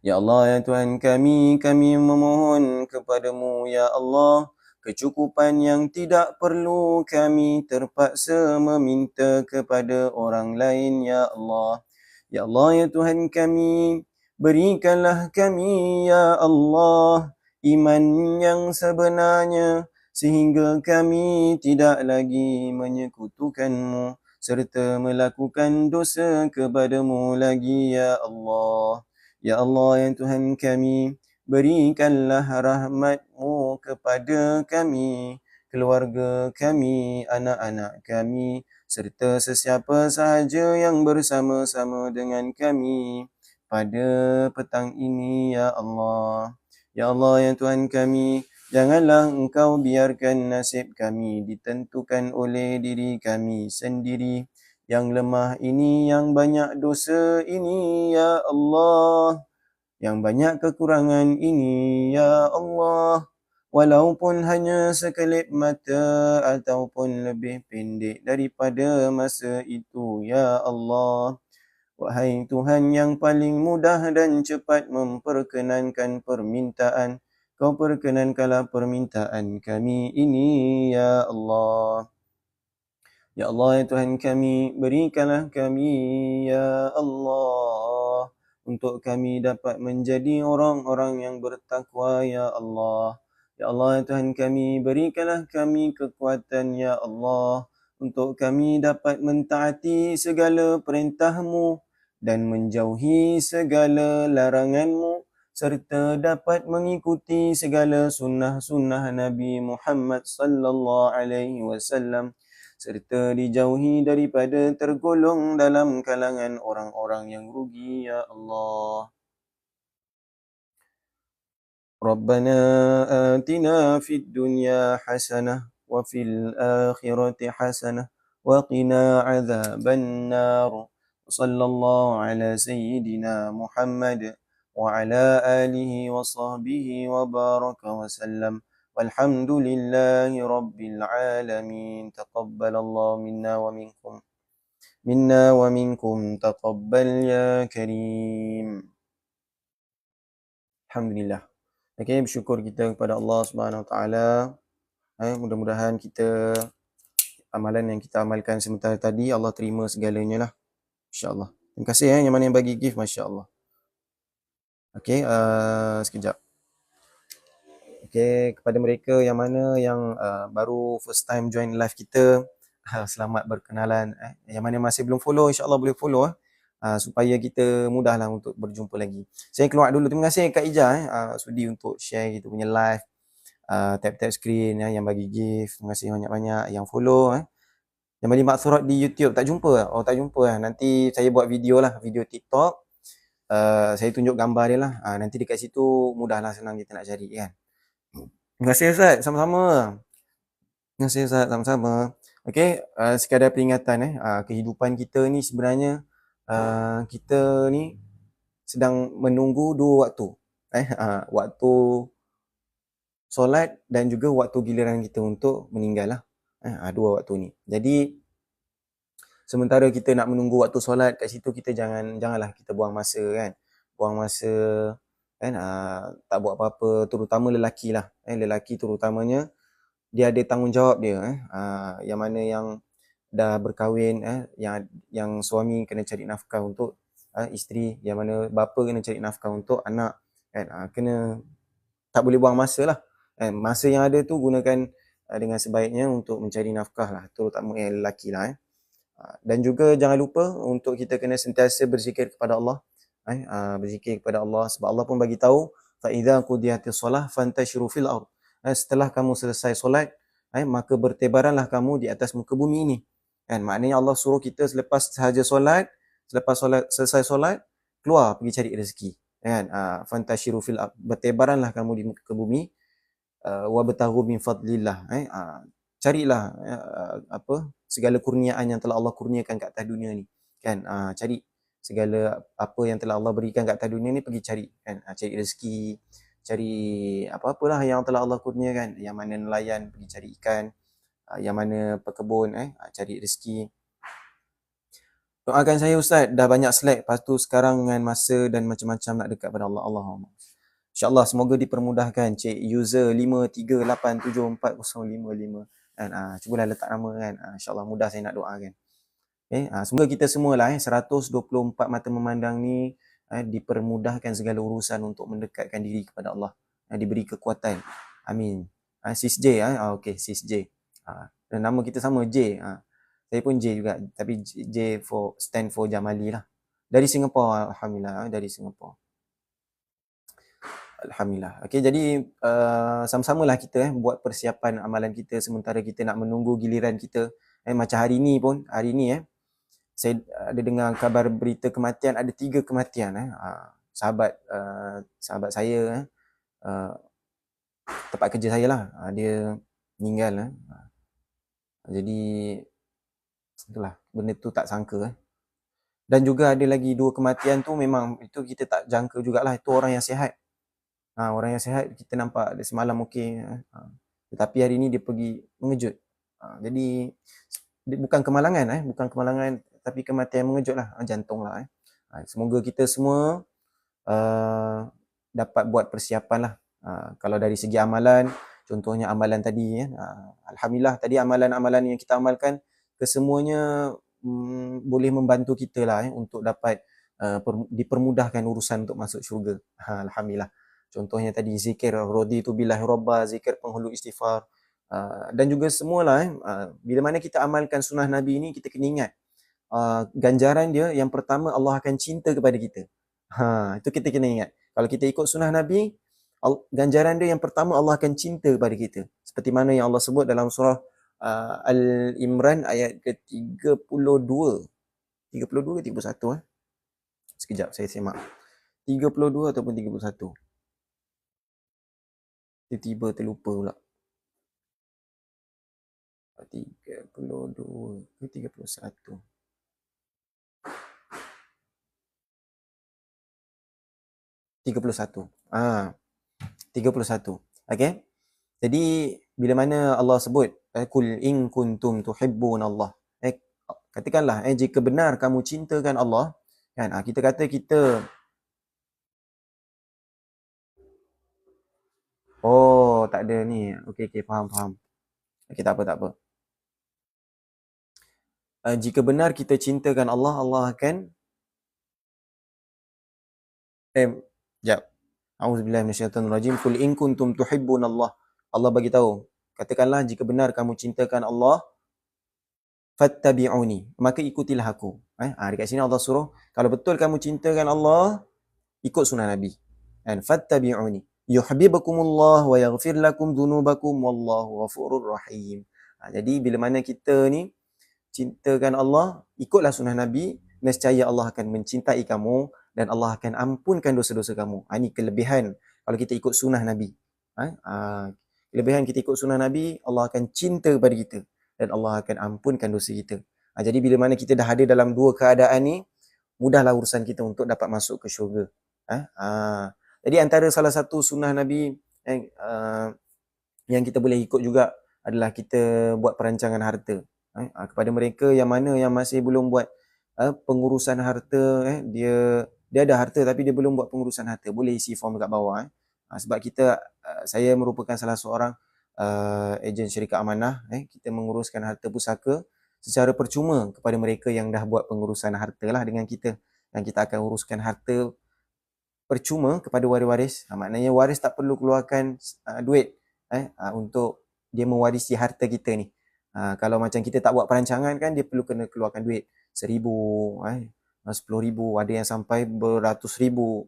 Ya Allah ya Tuhan kami memohon kepadamu ya Allah, kecukupan yang tidak perlu kami terpaksa meminta kepada orang lain ya Allah. Ya Allah ya Tuhan kami, berikanlah kami ya Allah iman yang sebenarnya, sehingga kami tidak lagi menyekutukanmu serta melakukan dosa kepadamu lagi ya Allah. Ya Allah ya Tuhan kami, berikanlah rahmat-Mu kepada kami, keluarga kami, anak-anak kami, serta sesiapa sahaja yang bersama-sama dengan kami pada petang ini ya Allah. Ya Allah ya Tuhan kami, janganlah Engkau biarkan nasib kami ditentukan oleh diri kami sendiri yang lemah ini, yang banyak dosa ini ya Allah, yang banyak kekurangan ini ya Allah, walaupun hanya sekelip mata ataupun lebih pendek daripada masa itu ya Allah. Wahai Tuhan yang paling mudah dan cepat memperkenankan permintaan, Kau perkenankanlah permintaan kami ini ya Allah. Ya Allah ya Tuhan kami, berikanlah kami ya Allah, untuk kami dapat menjadi orang-orang yang bertakwa ya Allah. Ya Allah ya Tuhan kami, berikanlah kami kekuatan ya Allah, untuk kami dapat mentaati segala perintah-Mu dan menjauhi segala larangan-Mu, serta dapat mengikuti segala sunnah-sunnah Nabi Muhammad sallallahu alaihi wasallam, serta dijauhi daripada tergolong dalam kalangan orang-orang yang rugi ya Allah. Rabbana atina fid dunya hasanah wa fil akhirati hasanah wa qina adzaban nar. Sallallahu ala sayyidina Muhammad wa ala alihi wa sahbihi wa baraka wa sallam. Walhamdulillahi rabbil alamin. Taqabbalallahu minna wa minkum taqabbal ya karim. Alhamdulillah. Okey, bersyukur kita kepada Allah Subhanahu Wa Taala. Mudah-mudahan kita amalan yang kita amalkan sementara tadi Allah terima segalanya lah. Insya-Allah. Terima kasih yang mana yang bagi gift, masya-Allah. Okey, sekejap. Okey, kepada mereka yang mana yang baru first time join live kita, selamat berkenalan. Yang mana masih belum follow, insya-Allah boleh follow supaya kita mudahlah untuk berjumpa lagi. Saya keluar dulu. Terima kasih Kak Ija sudi untuk share kita punya live. Tap-tap screen yang bagi gift. Terima kasih banyak-banyak yang follow. Yang bagi maksurat di YouTube. Tak jumpa? Oh, tak jumpa. Nanti saya buat video lah, video TikTok. Saya tunjuk gambar dia lah. Nanti dekat situ mudahlah, senang kita nak cari kan. Terima kasih Ustaz, sama-sama. Terima kasih Ustaz, sama-sama. Okey, sekadar peringatan kehidupan kita ni sebenarnya kita ni sedang menunggu dua waktu. Waktu solat dan juga waktu giliran kita untuk meninggal lah. Dua waktu ni. Jadi sementara kita nak menunggu waktu solat, kat situ kita janganlah kita buang masa kan. Buang masa kan, tak buat apa-apa, terutama lelaki lah. Lelaki terutamanya dia ada tanggungjawab dia. Yang mana yang dah berkahwin, yang suami kena cari nafkah untuk isteri, yang mana bapa kena cari nafkah untuk anak kan. Kena, tak boleh buang masa lah. Masa yang ada tu gunakan dengan sebaiknya untuk mencari nafkah lah, terutama yang lelaki lah. Dan juga jangan lupa untuk kita kena sentiasa berzikir kepada Allah. Berzikir kepada Allah, sebab Allah pun bagi tahu fa idza qudiyatis solah fantashiru fil ard. Setelah kamu selesai solat, maka bertebaranlah kamu di atas muka bumi ini. Kan, maknanya Allah suruh kita selepas sahaja solat, selesai solat, keluar pergi cari rezeki. Kan, fantashiru fil ard, bertebaranlah kamu di muka bumi. wabtaghu min fadlillah, carilah segala kurniaan yang telah Allah kurniakan kat atas dunia ni kan. Cari segala apa yang telah Allah berikan kat atas dunia ni, pergi cari kan. Cari rezeki, cari apa-apalah yang telah Allah kurniakan. Yang mana nelayan, pergi cari ikan. Yang mana pekebun, cari rezeki. Doakan saya Ustaz, dah banyak slack, lepas tu sekarang dengan masa dan macam-macam nak dekat pada Allah. Allahumma. InsyaAllah semoga dipermudahkan. Cik user 538740555 kan. Cubalah letak nama kan. InsyaAllah mudah saya nak doakan. Okay. Semoga kita semua lah 124 mata memandang ni dipermudahkan segala urusan untuk mendekatkan diri kepada Allah. Diberi kekuatan. Amin. Sis J. Okay, Sis J. Nama kita sama J. Saya pun J juga. Tapi J stand for Jamali lah. Dari Singapura. Alhamdulillah. Dari Singapura. Alhamdulillah. Okey, jadi sama-samalah kita buat persiapan amalan kita sementara kita nak menunggu giliran kita. Macam hari ni pun, saya ada dengar kabar berita kematian, ada 3 kematian. Sahabat saya, tempat kerja saya lah, dia meninggal. Jadi, itulah, benda tu tak sangka. Dan juga ada lagi 2 kematian tu memang itu kita tak jangka jugalah, itu orang yang sihat. Orang yang sihat kita nampak dia semalam okey, tetapi hari ni dia pergi mengejut. Jadi bukan kemalangan, tapi kematian mengejutlah, jantung lah. Semoga kita semua dapat buat persiapan lah. Kalau dari segi amalan, contohnya amalan tadi, alhamdulillah tadi amalan-amalan yang kita amalkan kesemuanya boleh membantu kita lah untuk dapat dipermudahkan urusan untuk masuk syurga. Alhamdulillah. Contohnya tadi zikir raditu billahi rabba, zikir penghulu istighfar, dan juga semualah bila mana kita amalkan sunnah Nabi ni, kita kena ingat ganjaran dia yang pertama, Allah akan cinta kepada kita. Itu kita kena ingat. Kalau kita ikut sunnah Nabi, ganjaran dia yang pertama, Allah akan cinta kepada kita. Seperti mana yang Allah sebut dalam surah Al-Imran ayat ke-32. 32 ke 31? Sekejap saya semak. 32 ataupun 31. Tiba-tiba terlupa pula. 32 ke 31. 31. 31. Okey. Jadi bila mana Allah sebut kul in kuntum tuhibbunallah. Katakanlah jika benar kamu cintakan Allah, kan? Kita kata kita tak ada ni. Okey, faham. Okey, tak apa. Jika benar kita cintakan Allah, Allah akan jap. Auzubillahi minasyaitonirrajim. Qul in kuntum tuhibbunallah. Allah bagi tahu, katakanlah jika benar kamu cintakan Allah, fattabi'uni, maka ikutilah aku. Dekat sini Allah suruh, kalau betul kamu cintakan Allah, ikut sunnah Nabi. And fattabi'uni yuhibbukumullah wa yaghfir lakum dhunubakum wallahu ghafurur rahim. Jadi bila mana kita ni cintakan Allah, ikutlah sunnah Nabi, nescaya Allah akan mencintai kamu dan Allah akan ampunkan dosa-dosa kamu. Ini kelebihan kalau kita ikut sunnah Nabi. Kelebihan kita ikut sunnah Nabi, Allah akan cinta kepada kita dan Allah akan ampunkan dosa kita. Jadi bila mana kita dah ada dalam 2 keadaan ni, mudahlah urusan kita untuk dapat masuk ke syurga. Jadi antara salah satu sunnah Nabi yang kita boleh ikut juga adalah kita buat perancangan harta. Kepada mereka yang mana yang masih belum buat pengurusan harta, dia ada harta tapi dia belum buat pengurusan harta, boleh isi form dekat bawah. Sebab saya merupakan salah seorang ejen syarikat amanah, kita menguruskan harta pusaka secara percuma kepada mereka yang dah buat pengurusan harta lah dengan kita, dan kita akan uruskan harta percuma kepada waris-waris. Maknanya waris tak perlu keluarkan duit untuk dia mewarisi harta kita ni. Kalau macam kita tak buat perancangan kan, dia perlu kena keluarkan duit 1,000, 10,000, ada yang sampai beratus ribu.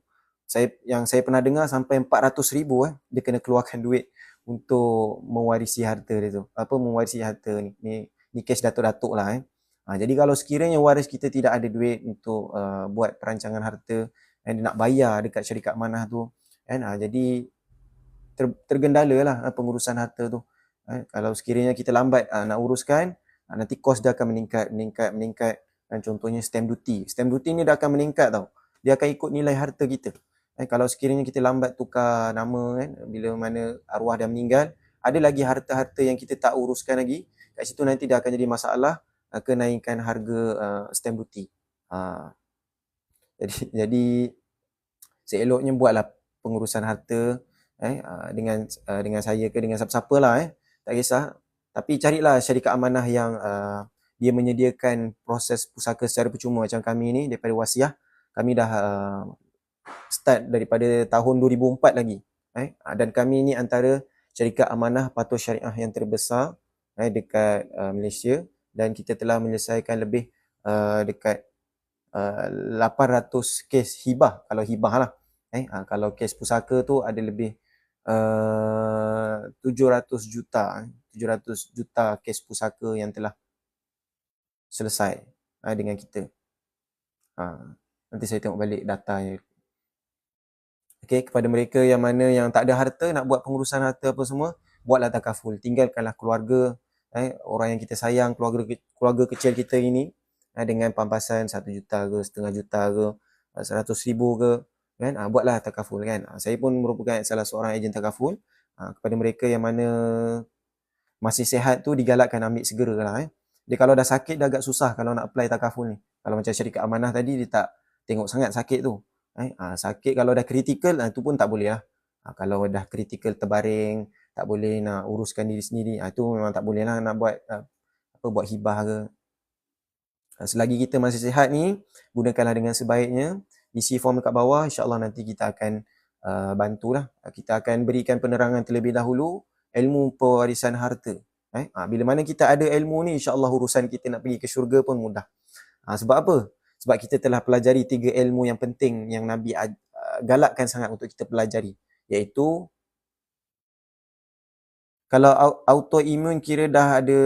Yang saya pernah dengar sampai 400,000 dia kena keluarkan duit untuk mewarisi harta dia tu. Mewarisi harta ni. Ni kes datuk-datuk lah. Jadi kalau sekiranya waris kita tidak ada duit untuk buat perancangan harta, dia nak bayar dekat syarikat amanah tu, kan? Jadi tergendala lah pengurusan harta tu. Kalau sekiranya kita lambat nak uruskan, nanti kos dia akan meningkat. Contohnya stamp duty. Stamp duty ni dia akan meningkat tau. Dia akan ikut nilai harta kita. Kalau sekiranya kita lambat tukar nama kan, bila mana arwah dah meninggal, ada lagi harta-harta yang kita tak uruskan lagi. Kat situ nanti dia akan jadi masalah kenaikan harga stamp duty. Jadi seeloknya buatlah pengurusan harta dengan saya ke dengan siapa-siapa lah tak kisah, tapi carilah syarikat amanah yang dia menyediakan proses pusaka secara percuma macam kami ni daripada Wasiah. Kami dah start daripada tahun 2004 lagi dan kami ni antara syarikat amanah patuh syariah yang terbesar dekat Malaysia, dan kita telah menyelesaikan lebih dekat 800 kes hibah, kalau hibah lah. Kalau kes pusaka tu ada lebih 700 juta kes pusaka yang telah selesai dengan kita. Nanti saya tengok balik datanya. Okay, kepada mereka yang mana yang tak ada harta, nak buat pengurusan harta apa semua, buatlah takaful. Tinggalkanlah keluarga, orang yang kita sayang, keluarga kecil kita ini dengan pampasan 1 juta ke, setengah juta ke, 100,000 ke, kan? Buatlah takaful kan. Saya pun merupakan salah seorang ejen takaful. Kepada mereka yang mana masih sihat tu digalakkan ambil segera lah. Dia kalau dah sakit dah agak susah kalau nak apply takaful ni. Kalau macam syarikat amanah tadi, dia tak tengok sangat sakit tu. Sakit kalau dah kritikal, itu pun tak boleh lah. Kalau dah kritikal terbaring, tak boleh nak uruskan diri sendiri, itu memang tak boleh lah nak buat buat hibah ke. Selagi kita masih sihat ni, gunakanlah dengan sebaiknya. Isi form dekat bawah, insyaAllah nanti kita akan bantulah. Kita akan berikan penerangan terlebih dahulu ilmu pewarisan harta. Bila mana kita ada ilmu ni, insyaAllah urusan kita nak pergi ke syurga pun mudah. Sebab apa? Sebab kita telah pelajari 3 ilmu yang penting yang Nabi galakkan sangat untuk kita pelajari. Iaitu, kalau autoimun kira dah ada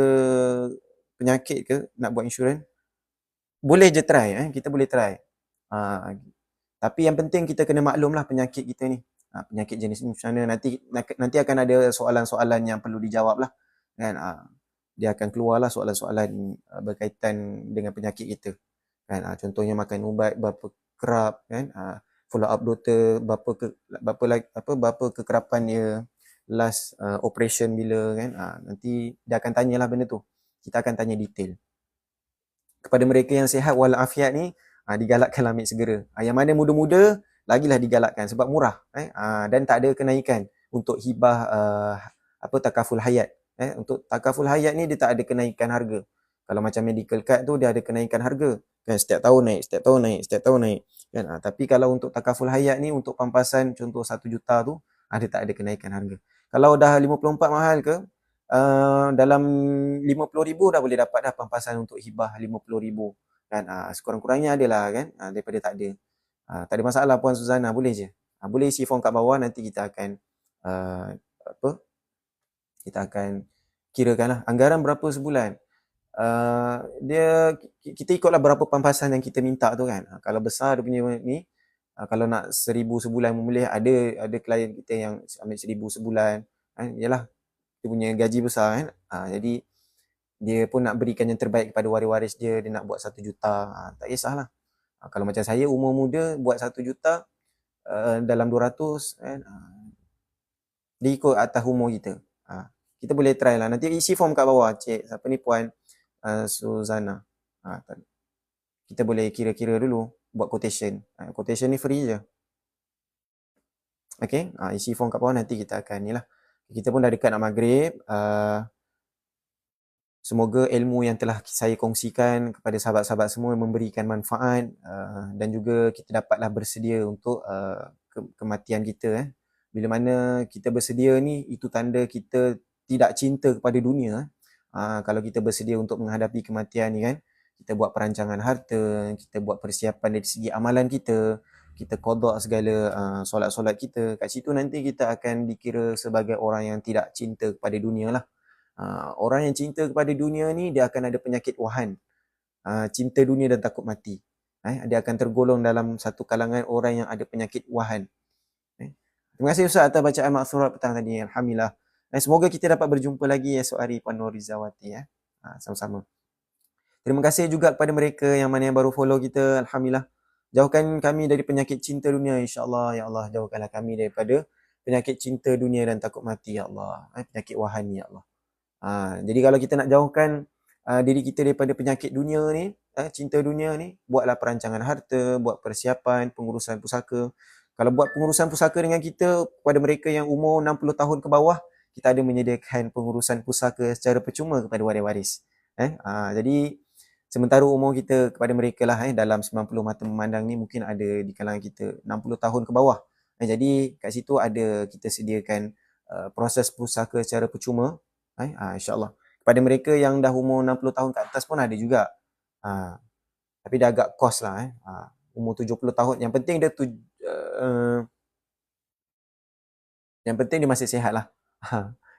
penyakit ke, nak buat insurans, boleh je try. Kita boleh try. Tapi yang penting kita kena maklum lah penyakit kita ni. Penyakit jenis ni macam mana. Nanti akan ada soalan-soalan yang perlu dijawab lah. Kan? Dia akan keluar lah soalan-soalan berkaitan dengan penyakit kita. Kan? Contohnya makan ubat berapa kerap, kan? Follow up doktor berapa kekerapan dia, last operation bila, kan? Nanti dia akan tanyalah benda tu. Kita akan tanya detail. Kepada mereka yang sihat walafiat ni, digalakkan ambil segera. Yang mana muda-muda, lagilah digalakkan sebab murah. Dan tak ada kenaikan untuk hibah takaful hayat. Untuk takaful hayat ni dia tak ada kenaikan harga. Kalau macam medical card tu dia ada kenaikan harga. Kan, setiap tahun naik. Kan? Tapi kalau untuk takaful hayat ni, untuk pampasan contoh 1 juta tu, dia tak ada kenaikan harga. Kalau dah 54 mahal ke, dalam 50,000 dah boleh dapat dah pampasan untuk hibah 50,000. Kan? Sekurang-kurangnya adalah kan, daripada tak ada. Tak ada masalah Puan Suzana, boleh je. Boleh isi form kat bawah, nanti kita akan kita akan kirakan lah anggaran berapa sebulan. Kita ikutlah berapa pampasan yang kita minta tu kan. Kalau besar dia punya ni, kalau nak 1,000 sebulan boleh. Ada klien kita yang ambil 1,000 sebulan. Yalah, dia punya gaji besar kan. Jadi dia pun nak berikan yang terbaik kepada waris-waris dia. Dia nak buat 1 juta. Tak kisahlah. Kalau macam saya umur muda buat 1 juta dalam 200 kan. Dia ikut atas umur kita. Kita boleh try lah. Nanti isi form kat bawah. Cik, siapa ni Puan Suzana. Kita boleh kira-kira dulu. Buat quotation. Quotation ni free je. Okay. Isi form kat bawah, nanti kita akan ni lah. Kita pun dah dekat nak maghrib. Semoga ilmu yang telah saya kongsikan kepada sahabat-sahabat semua memberikan manfaat, dan juga kita dapatlah bersedia untuk kematian kita. Bila mana kita bersedia ni, itu tanda kita tidak cinta kepada dunia. Kalau kita bersedia untuk menghadapi kematian ni kan, kita buat perancangan harta, kita buat persiapan dari segi amalan kita qada segala solat-solat kita. Kat situ nanti kita akan dikira sebagai orang yang tidak cinta kepada dunia lah. Orang yang cinta kepada dunia ni, dia akan ada penyakit wahan. Cinta dunia dan takut mati. Dia akan tergolong dalam satu kalangan orang yang ada penyakit wahan. Terima kasih Ustaz atas bacaan maksurat petang tadi. Alhamdulillah. Dan semoga kita dapat berjumpa lagi esok hari Puan Norizawati ya. Sama-sama. Terima kasih juga kepada mereka yang mana yang baru follow kita. Alhamdulillah. Jauhkan kami dari penyakit cinta dunia insya-Allah ya Allah. Jauhkanlah kami daripada penyakit cinta dunia dan takut mati ya Allah. Penyakit wahani ya Allah. Jadi kalau kita nak jauhkan diri kita daripada penyakit dunia ni, cinta dunia ni, buatlah perancangan harta, buat persiapan pengurusan pusaka. Kalau buat pengurusan pusaka dengan kita, kepada mereka yang umur 60 tahun ke bawah, kita ada menyediakan pengurusan pusaka secara percuma kepada waris-waris. Jadi sementara umur kita kepada mereka lah dalam 90 mata memandang ni mungkin ada di kalangan kita 60 tahun ke bawah. Jadi kat situ ada kita sediakan proses pusaka secara percuma. InsyaAllah. Kepada mereka yang dah umur 60 tahun ke atas pun ada juga. Tapi dah agak kos lah. Umur 70 tahun. Yang penting dia yang penting dia masih sihat lah.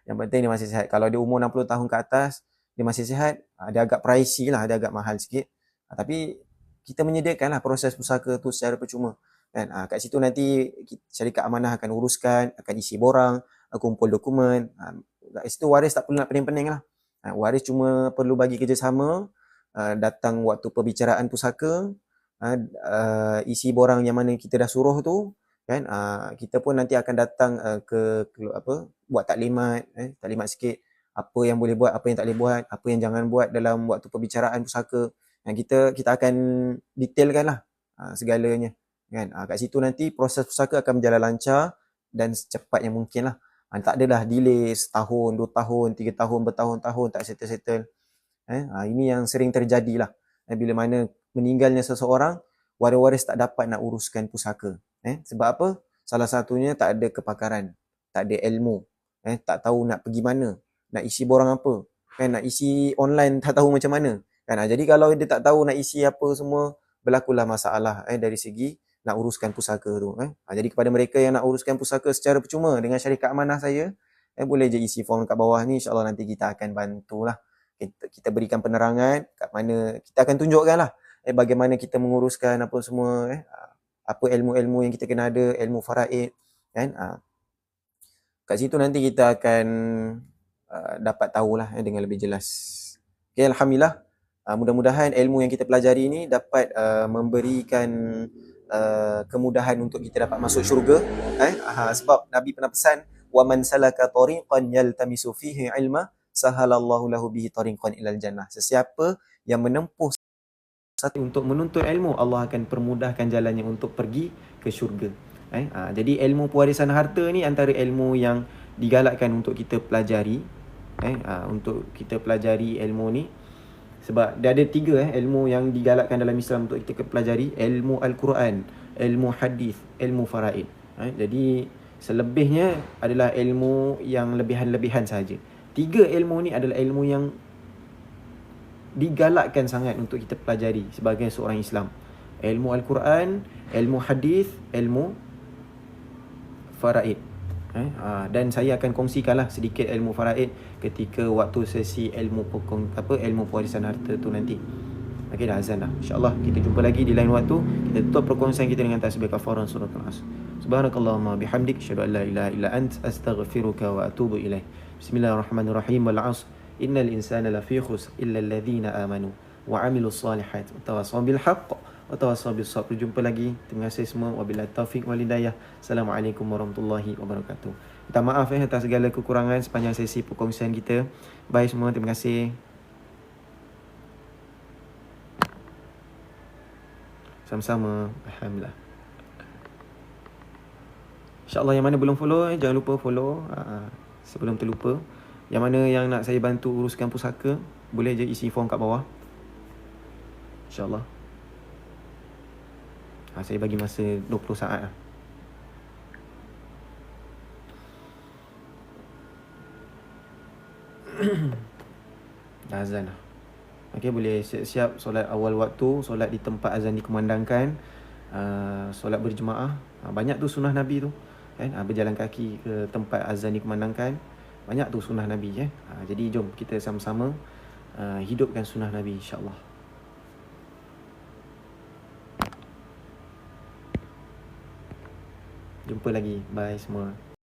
Yang penting dia masih sihat. Kalau dia umur 60 tahun ke atas, dia masih sihat, dia agak pricey lah, dia agak mahal sikit. Tapi kita menyediakan lah proses pusaka tu secara percuma. Kan? Kat situ nanti syarikat amanah akan uruskan, akan isi borang, kumpul dokumen. Kat situ waris tak perlu nak pening-pening lah. Waris cuma perlu bagi kerjasama, datang waktu perbicaraan pusaka, isi borang yang mana kita dah suruh tu, kan? Kita pun nanti akan datang buat taklimat, taklimat sikit, apa yang boleh buat, apa yang tak boleh buat, apa yang jangan buat dalam waktu perbicaraan pusaka. Kita akan detailkan lah segalanya. Kan? Kat situ nanti proses pusaka akan berjalan lancar dan secepat yang mungkin lah. Tak adalah delay setahun, 2 tahun, 3 tahun, bertahun-tahun tak settle-settle. Ini yang sering terjadi lah. Bila mana meninggalnya seseorang, waris-waris tak dapat nak uruskan pusaka. Sebab apa? Salah satunya tak ada kepakaran, tak ada ilmu, tak tahu nak pergi mana, nak isi borang apa, nak isi online tak tahu macam mana. Jadi kalau dia tak tahu nak isi apa semua, berlakulah masalah dari segi nak uruskan pusaka tu. Jadi kepada mereka yang nak uruskan pusaka secara percuma dengan syarikat amanah saya, boleh je isi form kat bawah ni, insyaAllah nanti kita akan bantulah. Kita berikan penerangan kat mana, kita akan tunjukkan lah bagaimana kita menguruskan apa semua, apa ilmu-ilmu yang kita kena ada, ilmu faraid, kan? Kat situ nanti kita akan dapat tahulah dengan lebih jelas. Okay, Alhamdulillah. Mudah-mudahan ilmu yang kita pelajari ni dapat memberikan kemudahan untuk kita dapat masuk syurga. Sebab Nabi pernah pesan, وَمَنْ سَلَكَ طَرِيقًا يَلْتَمِسُ فِيهِ عِلْمًا sahalallahu lahu bihi tariqan ilal jannah. Sesiapa yang menempuh satu untuk menuntut ilmu, Allah akan permudahkan jalannya untuk pergi ke syurga. Jadi ilmu pewarisan harta ni antara ilmu yang digalakkan untuk kita pelajari. Untuk kita pelajari ilmu ni. Sebab dia ada 3 ilmu yang digalakkan dalam Islam untuk kita pelajari. Ilmu Al-Quran, ilmu hadis, ilmu faraid. Jadi selebihnya adalah ilmu yang lebihan-lebihan saja. 3 ilmu ni adalah ilmu yang digalakkan sangat untuk kita pelajari sebagai seorang Islam. Ilmu Al-Quran, ilmu hadis, ilmu faraid. Dan saya akan kongsikanlah sedikit ilmu faraid ketika waktu sesi ilmu pewarisan harta tu nanti. Okey, dah azan dah. InsyaAllah kita jumpa lagi di lain waktu. Kita tutup perkongsian kita dengan tasbih kafaran surah Al-Asr. Subhanakallahumma bihamdik, asyhadu an la ilaha illa ant, astaghfiruka wa atubu ilaih. Bismillahirrahmanirrahim. Wal 'asr. Innal insana lafi khusr illa alladhina amanu wa 'amilus solihat wa tawassaw bil haqq wa tawassaw bis sabr. Jumpa lagi. Terima kasih semua. Wabillahi taufiq wal hidayah. Assalamualaikum warahmatullahi wabarakatuh. Minta maaf atas segala kekurangan sepanjang sesi perkongsian kita. Bye semua. Terima kasih. Sama-sama. Alhamdulillah. InsyaAllah yang mana belum follow, jangan lupa follow sebelum terlupa. Yang mana yang nak saya bantu uruskan pusaka, boleh je isi form kat bawah. InsyaAllah. Saya bagi masa 20 saat lah. Dah azan lah. Okay, boleh siap-siap solat awal waktu, solat di tempat azan dikumandangkan, solat berjemaah. Banyak tu sunnah Nabi tu, kan? Berjalan kaki ke tempat azan dikumandangkan. Banyak tu sunnah Nabi. Jadi jom kita sama-sama hidupkan sunnah Nabi, insyaAllah. Jumpa lagi. Bye semua.